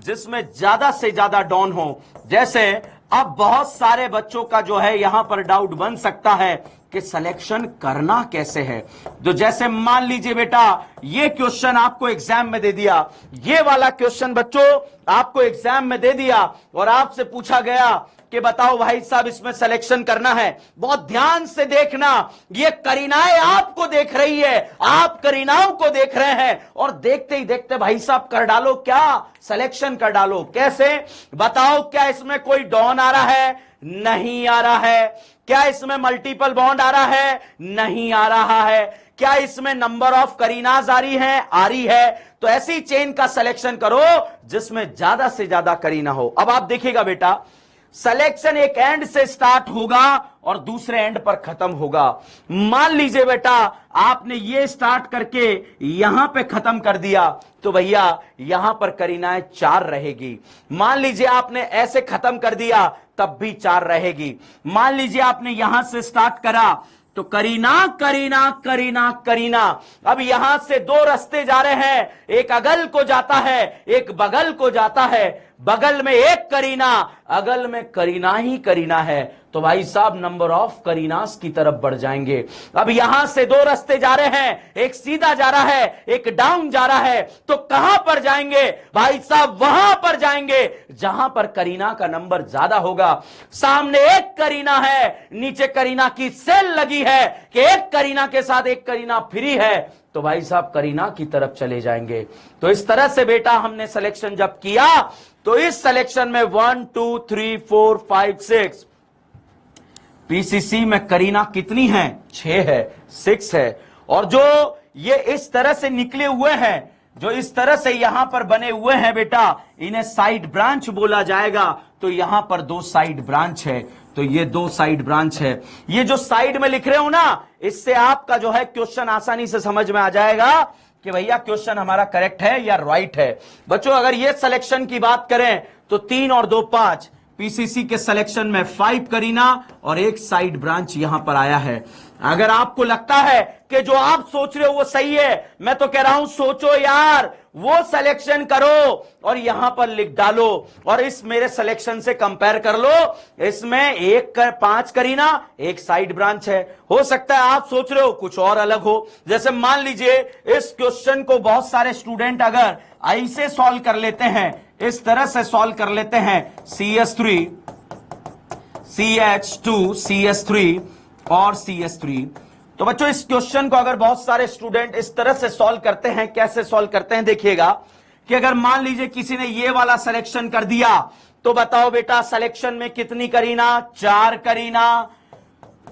जिसमें ज्यादा से ज्यादा डॉन हो। जैसे अब बहुत सारे बच्चों का जो है यहां पर डाउट बन सकता है कि सिलेक्शन करना कैसे है। तो जैसे मान लीजिए बेटा ये क्वेश्चन आपको एग्जाम में दे दिया, ये वाला क्वेश्चन बच्चों आपको एग्जाम में दे दिया और आपसे पूछा गया कि बताओ भाई साहब इसमें सिलेक्शन करना है। बहुत ध्यान से देखना, ये करीनाएं आपको देख रही है, आप करीनाओं को देख रहे हैं और देखते ही देखते भाई साहब कर डालो, क्या सिलेक्शन कर डालो। कैसे बताओ, क्या इसमें कोई डॉन आ रहा है, नहीं आ रहा है। क्या इसमें मल्टीपल बॉन्ड आ रहा है, नहीं आ रहा है। क्या इसमें नंबर ऑफ करीनाज आ रही है, आ रही है। तो ऐसी चेन का सिलेक्शन करो जिसमें ज्यादा से ज्यादा करीना हो। अब आप देखिएगा बेटा सिलेक्शन एक एंड से स्टार्ट होगा और दूसरे एंड पर खत्म होगा। मान लीजिए बेटा आपने ये स्टार्ट करके यहां पे खत्म कर दिया तो भैया यहां पर करीनाएं 4 रहेगी। मान लीजिए आपने ऐसे खत्म कर दिया तब भी 4 रहेगी। मान लीजिए आपने यहां से स्टार्ट करा तो करीना करीना करीना करीना। अब यहां से दो रास्ते जा रहे हैं, एक अगल को जाता है, एक बगल को जाता है। बगल में एक करीना, अगल में करीना ही करीना है। तो भाई साहब नंबर ऑफ करीनास की तरफ बढ़ जाएंगे। अब यहां से दो रास्ते जा रहे हैं, एक सीधा जा रहा है, एक डाउन जा रहा है। तो कहां पर जाएंगे भाई साहब, वहां पर जाएंगे जहां पर करीना का नंबर ज्यादा होगा। सामने एक करीना है, नीचे करीना की सेल लगी है कि एक करीना के साथ एक करीना फ्री है, तो भाई साहब करीना की तरफ चले जाएंगे। तो इस तरह से बेटा हमने सिलेक्शन जब किया तो इस सिलेक्शन में 1 2 3 4 5 6 पीसीसी में करीना कितनी है, 6 है, 6 है। और जो ये इस तरह से निकले हुए हैं, जो इस तरह से यहां पर बने हुए हैं बेटा, इन्हें साइड ब्रांच बोला जाएगा। तो यहां पर 2 साइड ब्रांच है, तो ये 2 साइड ब्रांच है। ये जो साइड में लिख रहे हो ना, इससे आपका जो है क्वेश्चन आसानी से समझ में आ जाएगा कि भैया क्वेश्चन हमारा करेक्ट है या राइट है। बच्चों अगर ये सिलेक्शन की बात करें तो 3 और 2 5, पीसीसी के सिलेक्शन में 5 करीना और एक साइड ब्रांच यहां पर आया है। अगर आपको लगता है कि जो आप सोच रहे हो वो सही है, मैं तो कह रहा हूं सोचो यार, वो सिलेक्शन करो और यहां पर लिख डालो और इस मेरे सिलेक्शन से कंपेयर कर लो। इसमें 5 करीना, एक साइड ब्रांच है। हो सकता है आप सोच रहे हो कुछ और अलग हो। जैसे मान लीजिए इस क्वेश्चन को बहुत सारे स्टूडेंट अगर ऐसे सॉल्व कर लेते हैं, इस तरह से सॉल्व कर लेते हैं, CS3 CH2 CH3 और CH3। तो बच्चों इस क्वेश्चन को अगर बहुत सारे स्टूडेंट इस तरह से सॉल्व करते हैं, कैसे सॉल्व करते हैं देखिएगा कि अगर मान लीजिए किसी ने ये वाला सिलेक्शन कर दिया तो बताओ बेटा सिलेक्शन में कितनी करीना, 4 करीना।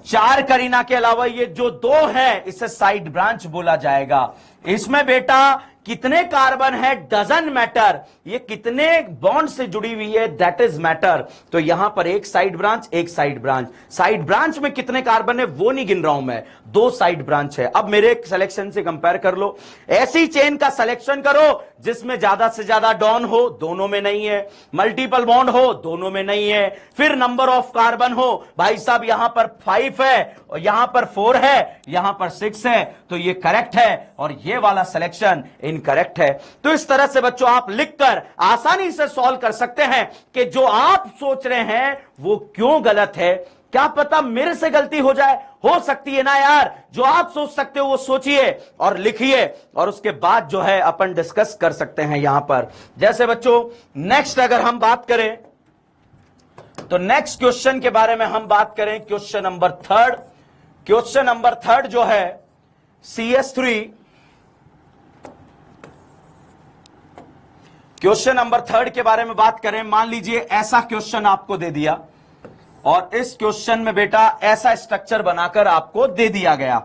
4 करीना के अलावा ये जो 2 है इसे साइड ब्रांच बोला जाएगा। इसमें बेटा कितने कार्बन है डजंट मैटर, ये कितने बॉन्ड से जुड़ी हुई है दैट इज मैटर। तो यहां पर एक साइड ब्रांच, एक साइड ब्रांच। साइड ब्रांच में कितने कार्बन है वो नहीं गिन रहा हूं मैं, 2 साइड ब्रांच है। अब मेरे सिलेक्शन से कंपेयर कर लो, ऐसी चेन का सिलेक्शन करो जिसमें ज्यादा से ज्यादा डॉन हो, दोनों में नहीं है, मल्टीपल बॉन्ड हो, दोनों में नहीं है, फिर नंबर ऑफ कार्बन हो, भाई साहब यहां पर 5 है और यहां पर 4 है, यहां पर 6 है, तो ये करेक्ट है और ये वाला सिलेक्शन इनकरेक्ट है। तो इस तरह से बच्चों आप लिखकर आसानी से सॉल्व कर सकते हैं कि जो आप सोच रहे हैं वो क्यों गलत है। क्या पता मेरे से गलती हो जाए, हो सकती है ना यार। जो आप सोच सकते हो वो सोचिए और लिखिए और उसके बाद जो है अपन डिस्कस कर सकते हैं यहां पर। जैसे बच्चों नेक्स्ट अगर हम बात करें तो नेक्स्ट क्वेश्चन के बारे में हम बात करें, क्वेश्चन नंबर 3। क्वेश्चन नंबर 3 जो है CH3, क्वेश्चन नंबर 3 के बारे में बात करें। मान लीजिए ऐसा क्वेश्चन आपको दे दिया और इस क्वेश्चन में बेटा ऐसा स्ट्रक्चर बनाकर आपको दे दिया गया।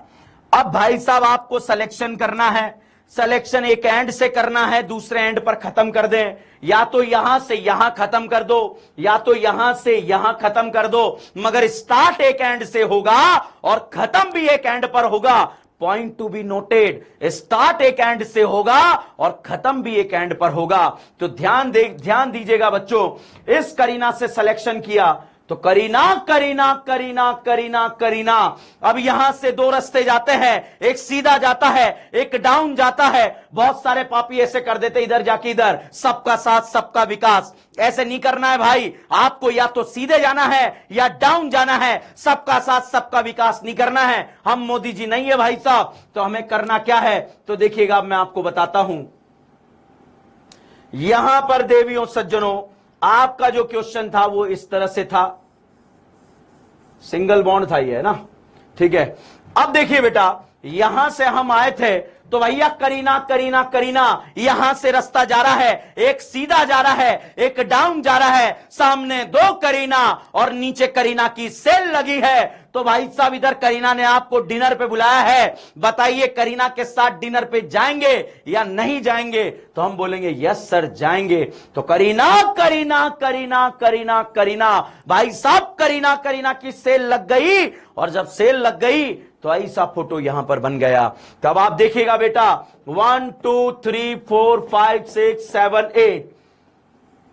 अब भाई साहब आपको सिलेक्शन करना है, सिलेक्शन एक एंड से करना है, दूसरे एंड पर खत्म कर दें, या तो यहां से यहां खत्म कर दो या तो यहां से यहां खत्म कर दो, मगर स्टार्ट एक एंड से होगा और खत्म भी एक एंड पर होगा। Point to be noted, start एक एंड से होगा और खत्म भी एक एंड पर होगा। तो ध्यान दीजिएगा बच्चों, इस करीना से सिलेक्शन किया तो करीना करीना करीना करीना करीना। अब यहां से 2 रास्ते जाते हैं, एक सीधा जाता है, एक डाउन जाता है। बहुत सारे पापी ऐसे कर देते इधर जाके इधर, सबका साथ सबका विकास। ऐसे नहीं करना है भाई, आपको या तो सीधे जाना है या डाउन जाना है, सबका साथ सबका विकास नहीं करना है। हम मोदी जी नहीं है भाई साहब, तो हमें करना क्या है तो देखिएगा मैं आपको बताता हूं। यहां पर देवियों सज्जनों आपका जो क्वेश्चन था वो इस तरह से था, सिंगल बॉन्ड था ये, है ना, ठीक है। अब देखिए बेटा यहां से हम आए थे तो भैया करीना करीना करीना, यहां से रास्ता जा रहा है, एक सीधा जा रहा है, एक डाउन जा रहा है, सामने 2 करीना और नीचे करीना की सेल लगी है। तो भाई साहब इधर करीना ने आपको डिनर पे बुलाया है, बताइए करीना के साथ डिनर पे जाएंगे या नहीं जाएंगे। तो हम बोलेंगे यस सर जाएंगे। तो करीना करीना करीना करीना करीना, भाई साहब करीना करीना की सेल लग गई और जब सेल लग गई तो ऐसा फोटो यहां पर बन गया। तब आप देखिएगा बेटा 1 2 3 4 5 6 7 8,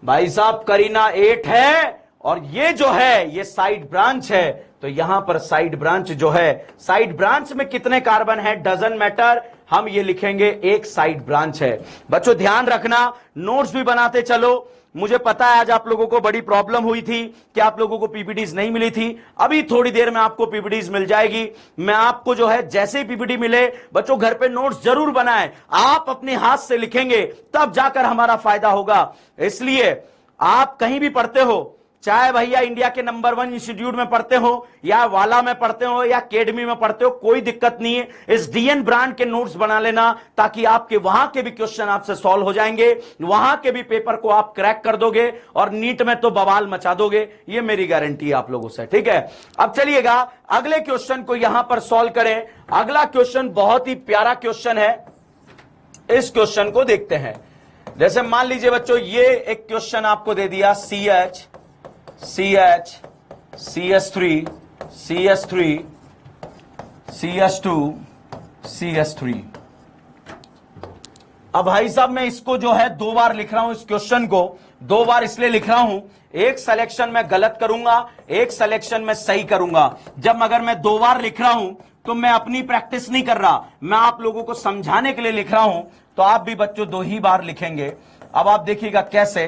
भाई साहब करीना 8 है और ये जो है ये साइड ब्रांच है। तो यहां पर साइड ब्रांच जो है, साइड ब्रांच में कितने कार्बन है डजंट मैटर, हम ये लिखेंगे एक साइड ब्रांच है। बच्चों ध्यान रखना, नोट्स भी बनाते चलो। मुझे पता है आज आप लोगों को बड़ी प्रॉब्लम हुई थी कि आप लोगों को पीपीटीज नहीं मिली थी, अभी थोड़ी देर में आपको पीपीटीज मिल जाएगी। मैं आपको जो है जैसे ही पीपीटी मिले बच्चों घर पे नोट्स जरूर बनाएं, आप अपने हाथ से लिखेंगे तब जाकर हमारा फायदा होगा। इसलिए आप कहीं भी पढ़ते हो, चाहे भैया इंडिया के नंबर 1 इंस्टीट्यूट में पढ़ते हो या वाला में पढ़ते हो या अकेडमी में पढ़ते हो, कोई दिक्कत नहीं है। इस डीएन ब्रांड के नोट्स बना लेना ताकि आपके वहां के भी क्वेश्चन आपसे सॉल्व हो जाएंगे, वहां के भी पेपर को आप क्रैक कर दोगे और नीट में तो बवाल मचा दोगे, ये मेरी गारंटी है आप लोगों से, ठीक है। अब चलिएगा अगले क्वेश्चन को यहां पर सॉल्व करें। अगला क्वेश्चन बहुत ही प्यारा क्वेश्चन है, इस क्वेश्चन को देखते हैं। जैसे मान लीजिए बच्चों ये एक क्वेश्चन आपको दे दिया, CH CH CH3 CH3 CH2 CH3। अब भाई साहब मैं इसको जो है 2 बार लिख रहा हूं, इस क्वेश्चन को 2 बार इसलिए लिख रहा हूं, एक सिलेक्शन में गलत करूंगा, एक सिलेक्शन में सही करूंगा। जब अगर मैं 2 बार लिख रहा हूं तो मैं अपनी प्रैक्टिस नहीं कर रहा, मैं आप लोगों को समझाने के लिए लिख रहा हूं। तो आप भी बच्चों 2 ही बार लिखेंगे। अब आप देखिएगा कैसे।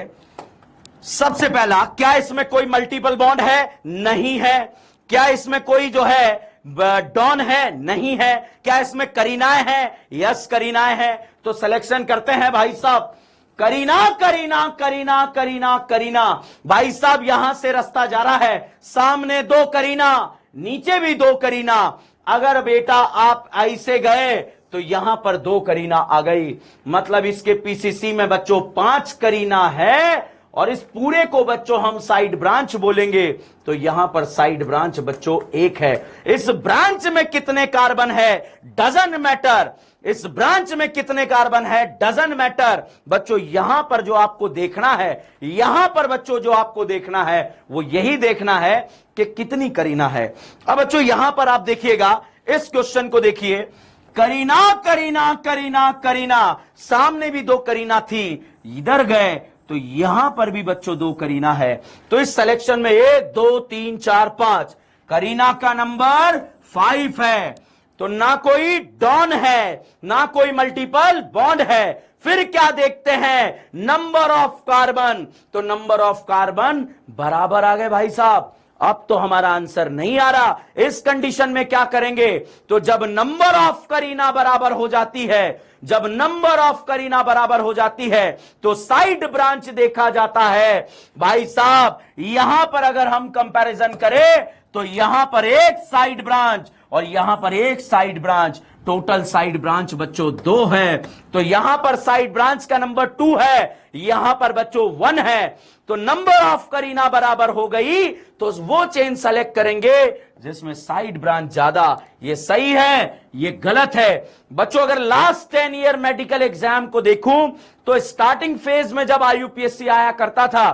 सबसे पहला, क्या इसमें कोई मल्टीपल बॉन्ड है? नहीं है। क्या इसमें कोई जो है डॉन है? नहीं है। क्या इसमें करीनाएं हैं? यस करीनाएं हैं। तो सिलेक्शन करते हैं भाई साहब। करीना करीना करीना करीना करीना। भाई साहब यहां से रास्ता जा रहा है, सामने 2 करीना, नीचे भी 2 करीना। अगर बेटा आप ऐसे गए तो यहां पर 2 करीना आ गई, मतलब इसके पीसीसी में बच्चों 5 करीना है, और इस पूरे को बच्चों हम साइड ब्रांच बोलेंगे। तो यहां पर साइड ब्रांच बच्चों 1 है। इस ब्रांच में कितने कार्बन है डजंट मैटर, इस ब्रांच में कितने कार्बन है डजंट मैटर। बच्चों यहां पर जो आपको देखना है, यहां पर बच्चों जो आपको देखना है वो यही देखना है कि कितनी करीना है। अब बच्चों यहां पर आप देखिएगा, इस क्वेश्चन को देखिए, करीना करीना करीना करीना, सामने भी 2 करीना थी, इधर गए तो यहां पर भी बच्चों 2 करीना है। तो इस सिलेक्शन में 1 2 3 4 5, करीना का नंबर 5 है। तो ना कोई डॉन है, ना कोई मल्टीपल बॉन्ड है। फिर क्या देखते हैं, नंबर ऑफ कार्बन। तो नंबर ऑफ कार्बन बराबर आ गए भाई साहब। अब तो हमारा आंसर नहीं आ रहा। इस कंडीशन में क्या करेंगे, तो जब नंबर ऑफ करीना बराबर हो जाती है, जब नंबर ऑफ करीना बराबर हो जाती है तो साइड ब्रांच देखा जाता है। भाई साहब यहां पर अगर हम कंपैरिजन करें तो यहां पर 1 साइड ब्रांच और यहां पर 1 side branch, total side branch बच्चों 2 है। तो यहां पर साइड ब्रांच का नंबर 2 है, यहां पर बच्चों 1 है। तो नंबर ऑफ करीना बराबर हो गई तो वो चेन सेलेक्ट करेंगे जिसमें साइड ब्रांच ज्यादा। ये सही है, ये गलत है। बच्चों अगर लास्ट 10 ईयर मेडिकल एग्जाम को देखूं तो स्टार्टिंग फेज में जब आईयूपीएससी आया करता था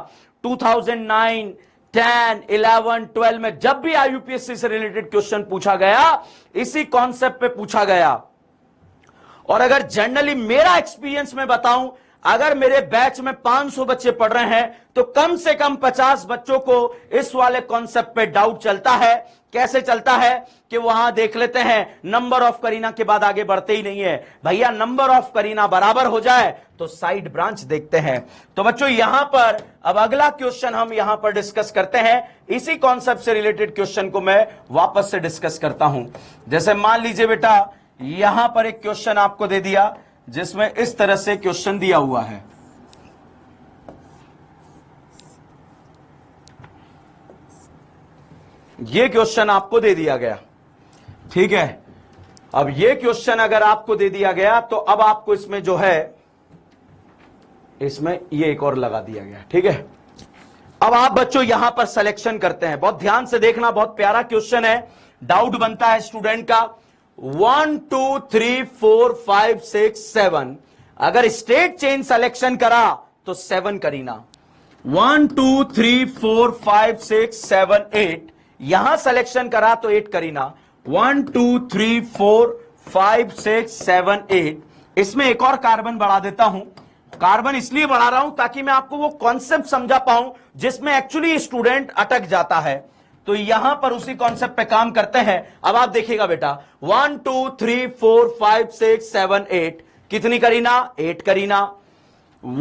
2009 10 11 12 में, जब भी आईयूपीएससी से रिलेटेड क्वेश्चन पूछा गया इसी कॉन्सेप्ट पे पूछा गया। और अगर जनरली मेरा एक्सपीरियंस में बताऊं, अगर मेरे बैच में 500 बच्चे पढ़ रहे हैं तो कम से कम 50 बच्चों को इस वाले कॉन्सेप्ट पे डाउट चलता है। कैसे चलता है कि वहां देख लेते हैं नंबर ऑफ करीना के बाद आगे बढ़ते ही नहीं है। भैया नंबर ऑफ करीना बराबर हो जाए तो साइड ब्रांच देखते हैं। तो बच्चों यहां पर अब अगला क्वेश्चन हम यहां पर डिस्कस करते हैं। इसी कॉन्सेप्ट से रिलेटेड क्वेश्चन को मैं वापस से डिस्कस करता हूं। जैसे मान लीजिए बेटा यहां पर एक क्वेश्चन आपको दे दिया जिसमें इस तरह से क्वेश्चन दिया हुआ है। ये क्वेश्चन आपको दे दिया गया, ठीक है। अब ये क्वेश्चन अगर आपको दे दिया गया तो अब आपको इसमें जो है, इसमें ये एक और लगा दिया गया, ठीक है। अब आप बच्चों यहां पर सिलेक्शन करते हैं, बहुत ध्यान से देखना, बहुत प्यारा क्वेश्चन है, डाउट बनता है स्टूडेंट का। 1 2 3 4 5 6 7, अगर स्ट्रेट चेन सिलेक्शन करा तो 7 करीना। 1 2 3 4 5 6 7 8, यहां सिलेक्शन करा तो 8 करीना। 1 2 3 4 5 6 7 8, इसमें एक और कार्बन बढ़ा देता हूं। कार्बन इसलिए बढ़ा रहा हूं ताकि मैं आपको वो कॉन्सेप्ट समझा पाऊं जिसमें एक्चुअली स्टूडेंट अटक जाता है। तो यहां पर उसी कॉन्सेप्ट पे काम करते हैं। अब आप देखिएगा बेटा 1 2 3 4 5 6 7 8, कितनी करीना, 8 करीना।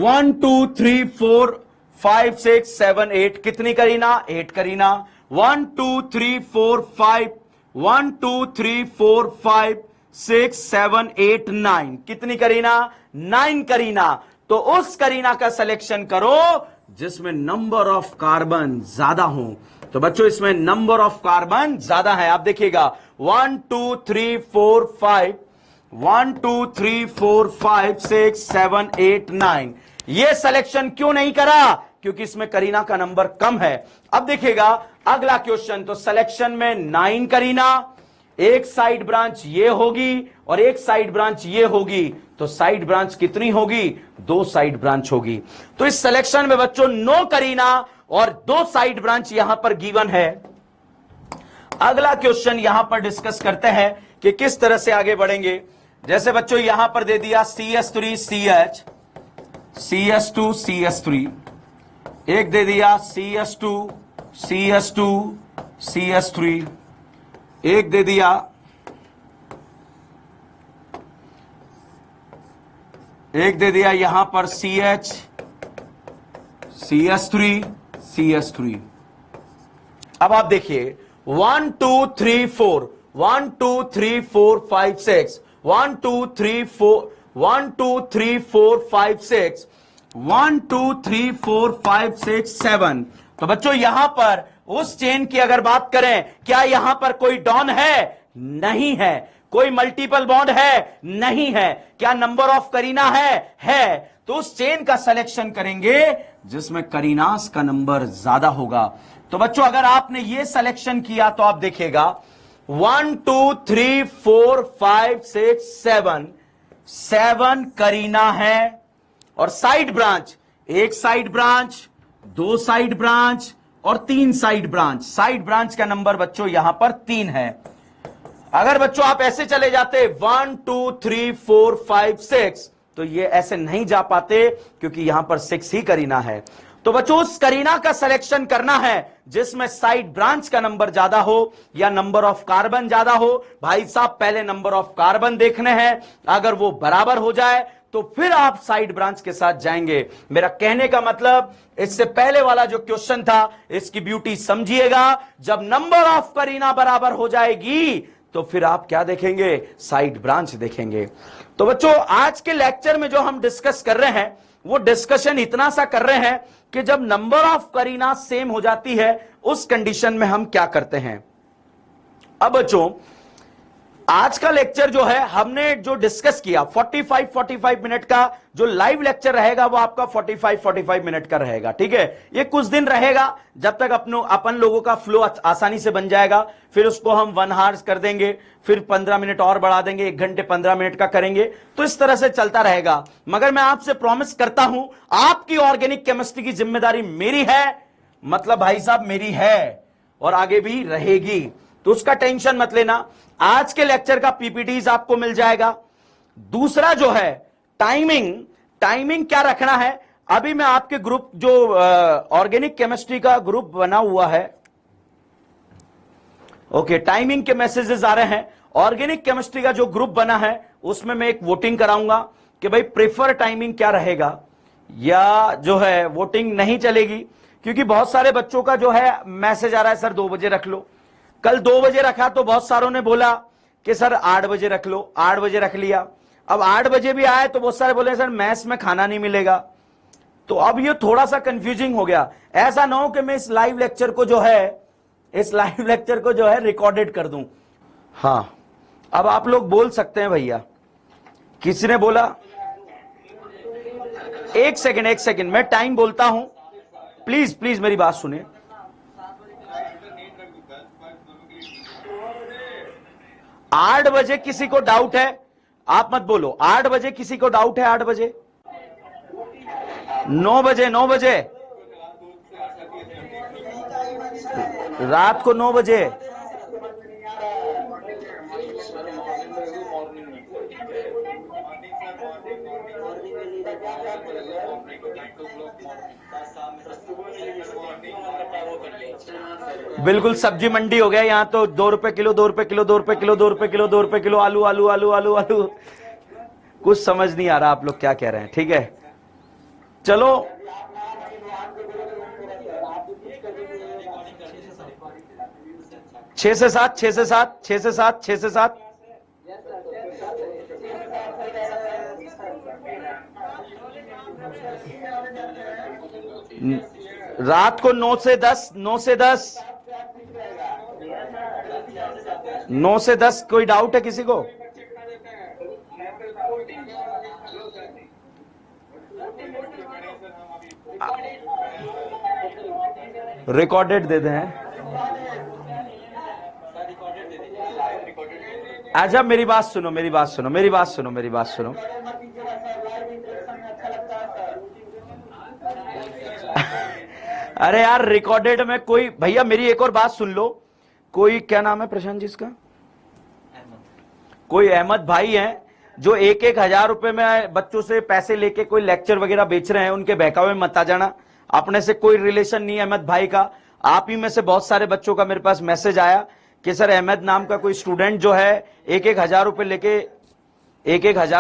1 2 3 4 5 6 7 8, कितनी करीना, 8 करीना। 1 2 3 4 5, 1 2 3 4 5 6 7 8 9, कितनी करीना, 9 करीना। तो उस करीना का सिलेक्शन करो जिसमें नंबर ऑफ कार्बन ज्यादा हो। तो बच्चों इसमें नंबर ऑफ कार्बन ज्यादा है। आप देखिएगा 1 2 3 4 5, 1 2 3 4 5 6 7 8 9, ये सिलेक्शन क्यों नहीं करा, क्योंकि इसमें करीना का नंबर कम है। अब देखिएगा अगला क्वेश्चन, तो सिलेक्शन में 9 करीना, एक साइड ब्रांच ये होगी और एक साइड ब्रांच ये होगी, तो साइड ब्रांच कितनी होगी, 2 साइड ब्रांच होगी। तो इस सिलेक्शन में बच्चों 9 करीना और 2 साइड ब्रांच यहां पर गिवन है। अगला क्वेश्चन यहां पर डिस्कस करते हैं कि किस तरह से आगे बढ़ेंगे। जैसे बच्चों यहां पर दे दिया CH3 CH, CH2 CH3, एक दे दिया CH2 CH2 CH3, एक दे दिया यहां पर CH CH3 CH3। अब आप देखिए 1 2 3 4, 1 2 3 4 5 6, 1 2 3 4, 1 2 3 4 5 6, 1 2 3 4 5 6 7। तो बच्चों यहां पर उस चेन की अगर बात करें, क्या यहां पर कोई डॉन है? नहीं है। कोई मल्टीपल बॉन्ड है? नहीं है। क्या नंबर ऑफ करीना है। तो उस चेन का सिलेक्शन करेंगे जिसमें करीनास का नंबर ज्यादा होगा। तो बच्चों अगर आपने ये सिलेक्शन किया तो आप देखिएगा 1 2 3 4 5 6 7, 7 करीना है। और साइड ब्रांच, एक साइड ब्रांच, दो साइड ब्रांच और तीन साइड ब्रांच। साइड ब्रांच का नंबर बच्चों यहां पर 3 है। अगर बच्चों आप ऐसे चले जाते 1 2 3 4 5 6, तो ये ऐसे नहीं जा पाते क्योंकि यहां पर 6 ही करीना है। तो बच्चों उस करीना का सिलेक्शन करना है जिसमें साइड ब्रांच का नंबर ज्यादा हो या नंबर ऑफ कार्बन ज्यादा हो। भाई साहब पहले नंबर ऑफ कार्बन देखने हैं, अगर वो बराबर हो जाए तो फिर आप साइड ब्रांच के साथ जाएंगे। मेरा कहने का मतलब इससे पहले वाला जो क्वेश्चन था इसकी ब्यूटी समझिएगा। जब नंबर ऑफ करीना बराबर हो जाएगी तो फिर आप क्या देखेंगे? साइड ब्रांच देखेंगे। तो बच्चों आज के लेक्चर में जो हम डिस्कस कर रहे हैं वो डिस्कशन इतना सा कर रहे हैं कि जब नंबर ऑफ करीना सेम हो जाती है उस कंडीशन में हम क्या करते हैं। अब बच्चों आज का लेक्चर जो है हमने जो डिस्कस किया 45 मिनट का जो लाइव लेक्चर रहेगा वो आपका 45 मिनट का रहेगा। ठीक है, ये कुछ दिन रहेगा जब तक अपन लोगों का फ्लो आसानी से बन जाएगा। फिर उसको हम 1 आवर्स कर देंगे, फिर 15 मिनट और बढ़ा देंगे, 1 घंटे 15 मिनट का करेंगे। तो इस तरह से चलता रहेगा। मगर मैं आपसे प्रॉमिस करता हूं आपकी ऑर्गेनिक केमिस्ट्री की जिम्मेदारी मेरी है, मतलब भाई साहब मेरी है और आगे भी रहेगी। तो उसका टेंशन मत लेना। आज के लेक्चर का पीपीटीज आपको मिल जाएगा। दूसरा जो है टाइमिंग क्या रखना है। अभी मैं आपके ग्रुप जो ऑर्गेनिक केमिस्ट्री का ग्रुप बना हुआ है, ओके, टाइमिंग के मैसेजेस आ रहे हैं। ऑर्गेनिक केमिस्ट्री का जो ग्रुप बना है उसमें मैं एक वोटिंग कराऊंगा कि भाई प्रेफर टाइमिंग क्या रहेगा, या जो है वोटिंग नहीं चलेगी। क्योंकि बहुत सारे बच्चों का जो है मैसेज आ रहा है सर 2 बजे रख लो। कल 2 बजे रखा तो बहुत सारों ने बोला कि सर 8 बजे रख लो, 8 बजे रख लिया। अब 8 बजे भी आए तो बहुत सारे बोले सर मैस में खाना नहीं मिलेगा। तो अब ये थोड़ा सा कंफ्यूजिंग हो गया। ऐसा ना हो कि मैं इस लाइव लेक्चर को जो है रिकॉर्डेड कर दूं। हाँ, अब आप लोग बोल सकते हैं भैया। किसी ने बोला, एक सेकंड मैं टाइम बोलता हूं, प्लीज मेरी बात सुनिए। 8 बजे किसी को डाउट है? आप मत बोलो। 8 बजे किसी को डाउट है? 8 बजे, 9 बजे, रात को 9 बजे। बिल्कुल सब्जी मंडी हो गया यहाँ तो। 2 रुपए किलो, 2 रुपए किलो, 2 रुपए किलो, 2 रुपए किलो, 2 रुपए किलो आलू। कुछ समझ नहीं आ रहा आप लोग क्या कह रहे हैं। ठीक है, चलो 6 से 7। रात को 9 से 10, 9 से 10। कोई डाउट है किसी को? रिकॉर्डेड दे दें। अच्छा मेरी बात सुनो। अरे यार रिकॉर्डेड में कोई, भैया मेरी एक और बात सुन लो। कोई, क्या नाम है प्रशांत जी इसका? कोई अहमद भाई हैं जो 1,000 रुपए में बच्चों से पैसे लेके कोई लेक्चर वगैरह बेच रहे हैं। उनके बहकावे में मत आ जाना। अपने से कोई रिलेशन नहीं है अहमद भाई का। आप ही में से बहुत सारे बच्चों का मेरे पास मैसेज आया कि सर अहमद नाम का कोई स्टूडेंट जो है 1,000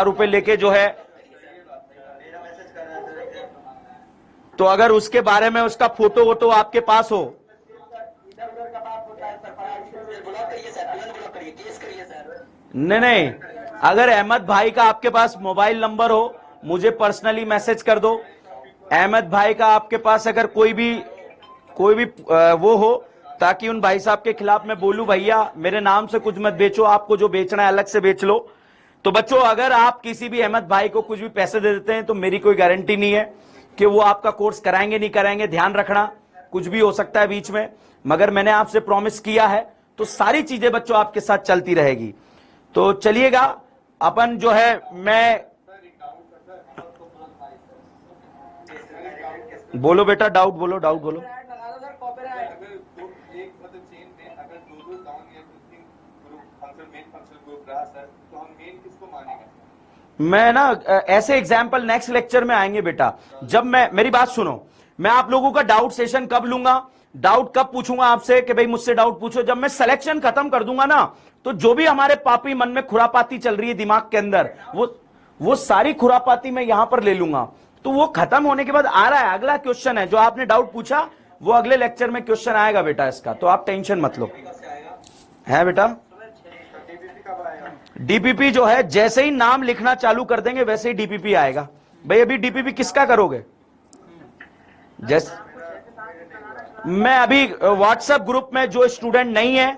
रुपए लेके जो है, तो अगर उसके बारे में उसका फोटो वोटो आपके पास हो, नहीं, अगर अहमद भाई का आपके पास मोबाइल नंबर हो मुझे पर्सनली मैसेज कर दो। अहमद भाई का आपके पास अगर कोई भी वो हो, ताकि उन भाई साहब के खिलाफ मैं बोलूं भैया मेरे नाम से कुछ मत बेचो, आपको जो बेचना है अलग से बेच लो। तो बच्चों अगर आप किसी भी अहमद भाई को कुछ भी पैसे दे देते हैं तो मेरी कोई गारंटी नहीं है कि वो आपका कोर्स कराएंगे नहीं कराएंगे, ध्यान रखना कुछ भी हो सकता है बीच में, मगर मैंने आपसे प्रॉमिस किया है तो सारी चीजें बच्चों आपके साथ चलती रहेगी। तो चलिएगा अपन जो है मैं बोलो बेटा, डाउट बोलो, डाउट बोलो। मैं ना ऐसे एग्जाम्पल नेक्स्ट लेक्चर में आएंगे बेटा, जब मेरी बात सुनो, मैं आप लोगों का डाउट सेशन कब लूंगा, डाउट कब पूछूंगा आपसे कि भाई मुझसे डाउट पूछो, जब मैं सिलेक्शन खत्म कर दूंगा ना, तो जो भी हमारे पापी मन में खुरापाती चल रही है दिमाग के अंदर, वो सारी खुरापाती मैं यहां पर ले लूंगा। तो वो खत्म होने के बाद आ रहा है अगला क्वेश्चन है जो आपने डाउट पूछा, वो अगले लेक्चर में क्वेश्चन आएगा बेटा इसका, तो आप टेंशन मत लो। है बेटा डीपीपी जो है जैसे ही नाम लिखना चालू कर देंगे वैसे ही डीपीपी आएगा। भाई अभी डीपीपी किसका करोगे? जैसे मैं अभी व्हाट्सएप ग्रुप में जो स्टूडेंट नहीं है,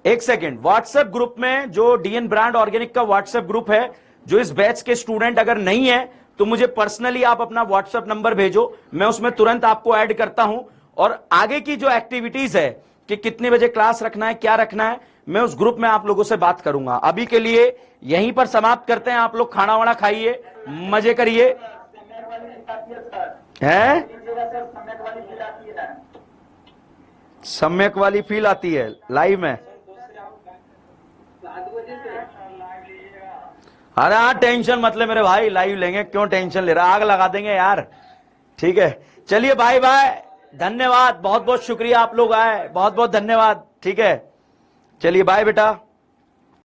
एक सेकेंड, व्हाट्सएप ग्रुप में जो डीएन ब्रांड ऑर्गेनिक का व्हाट्सएप ग्रुप है, जो इस बैच के स्टूडेंट अगर नहीं है तो मुझे पर्सनली आप अपना व्हाट्सएप नंबर भेजो, मैं उसमें तुरंत आपको ऐड करता हूं। और आगे की जो एक्टिविटीज है कि कितने बजे क्लास रखना है, क्या रखना है, मैं उस ग्रुप में आप लोगों से बात करूंगा। अभी के लिए यहीं पर समाप्त करते हैं, आप लोग खाना वाना खाइए, मजे करिए। हैं सम्यक वाली फील आती है लाइव में? अरे हाँ टेंशन मत ले मेरे भाई, लाइव लेंगे, क्यों टेंशन ले रहा, आग लगा देंगे यार। ठीक है चलिए बाय बाय, धन्यवाद, बहुत बहुत शुक्रिया आप लोग आए, बहुत बहुत धन्यवाद। ठीक है चलिए बाय बेटा।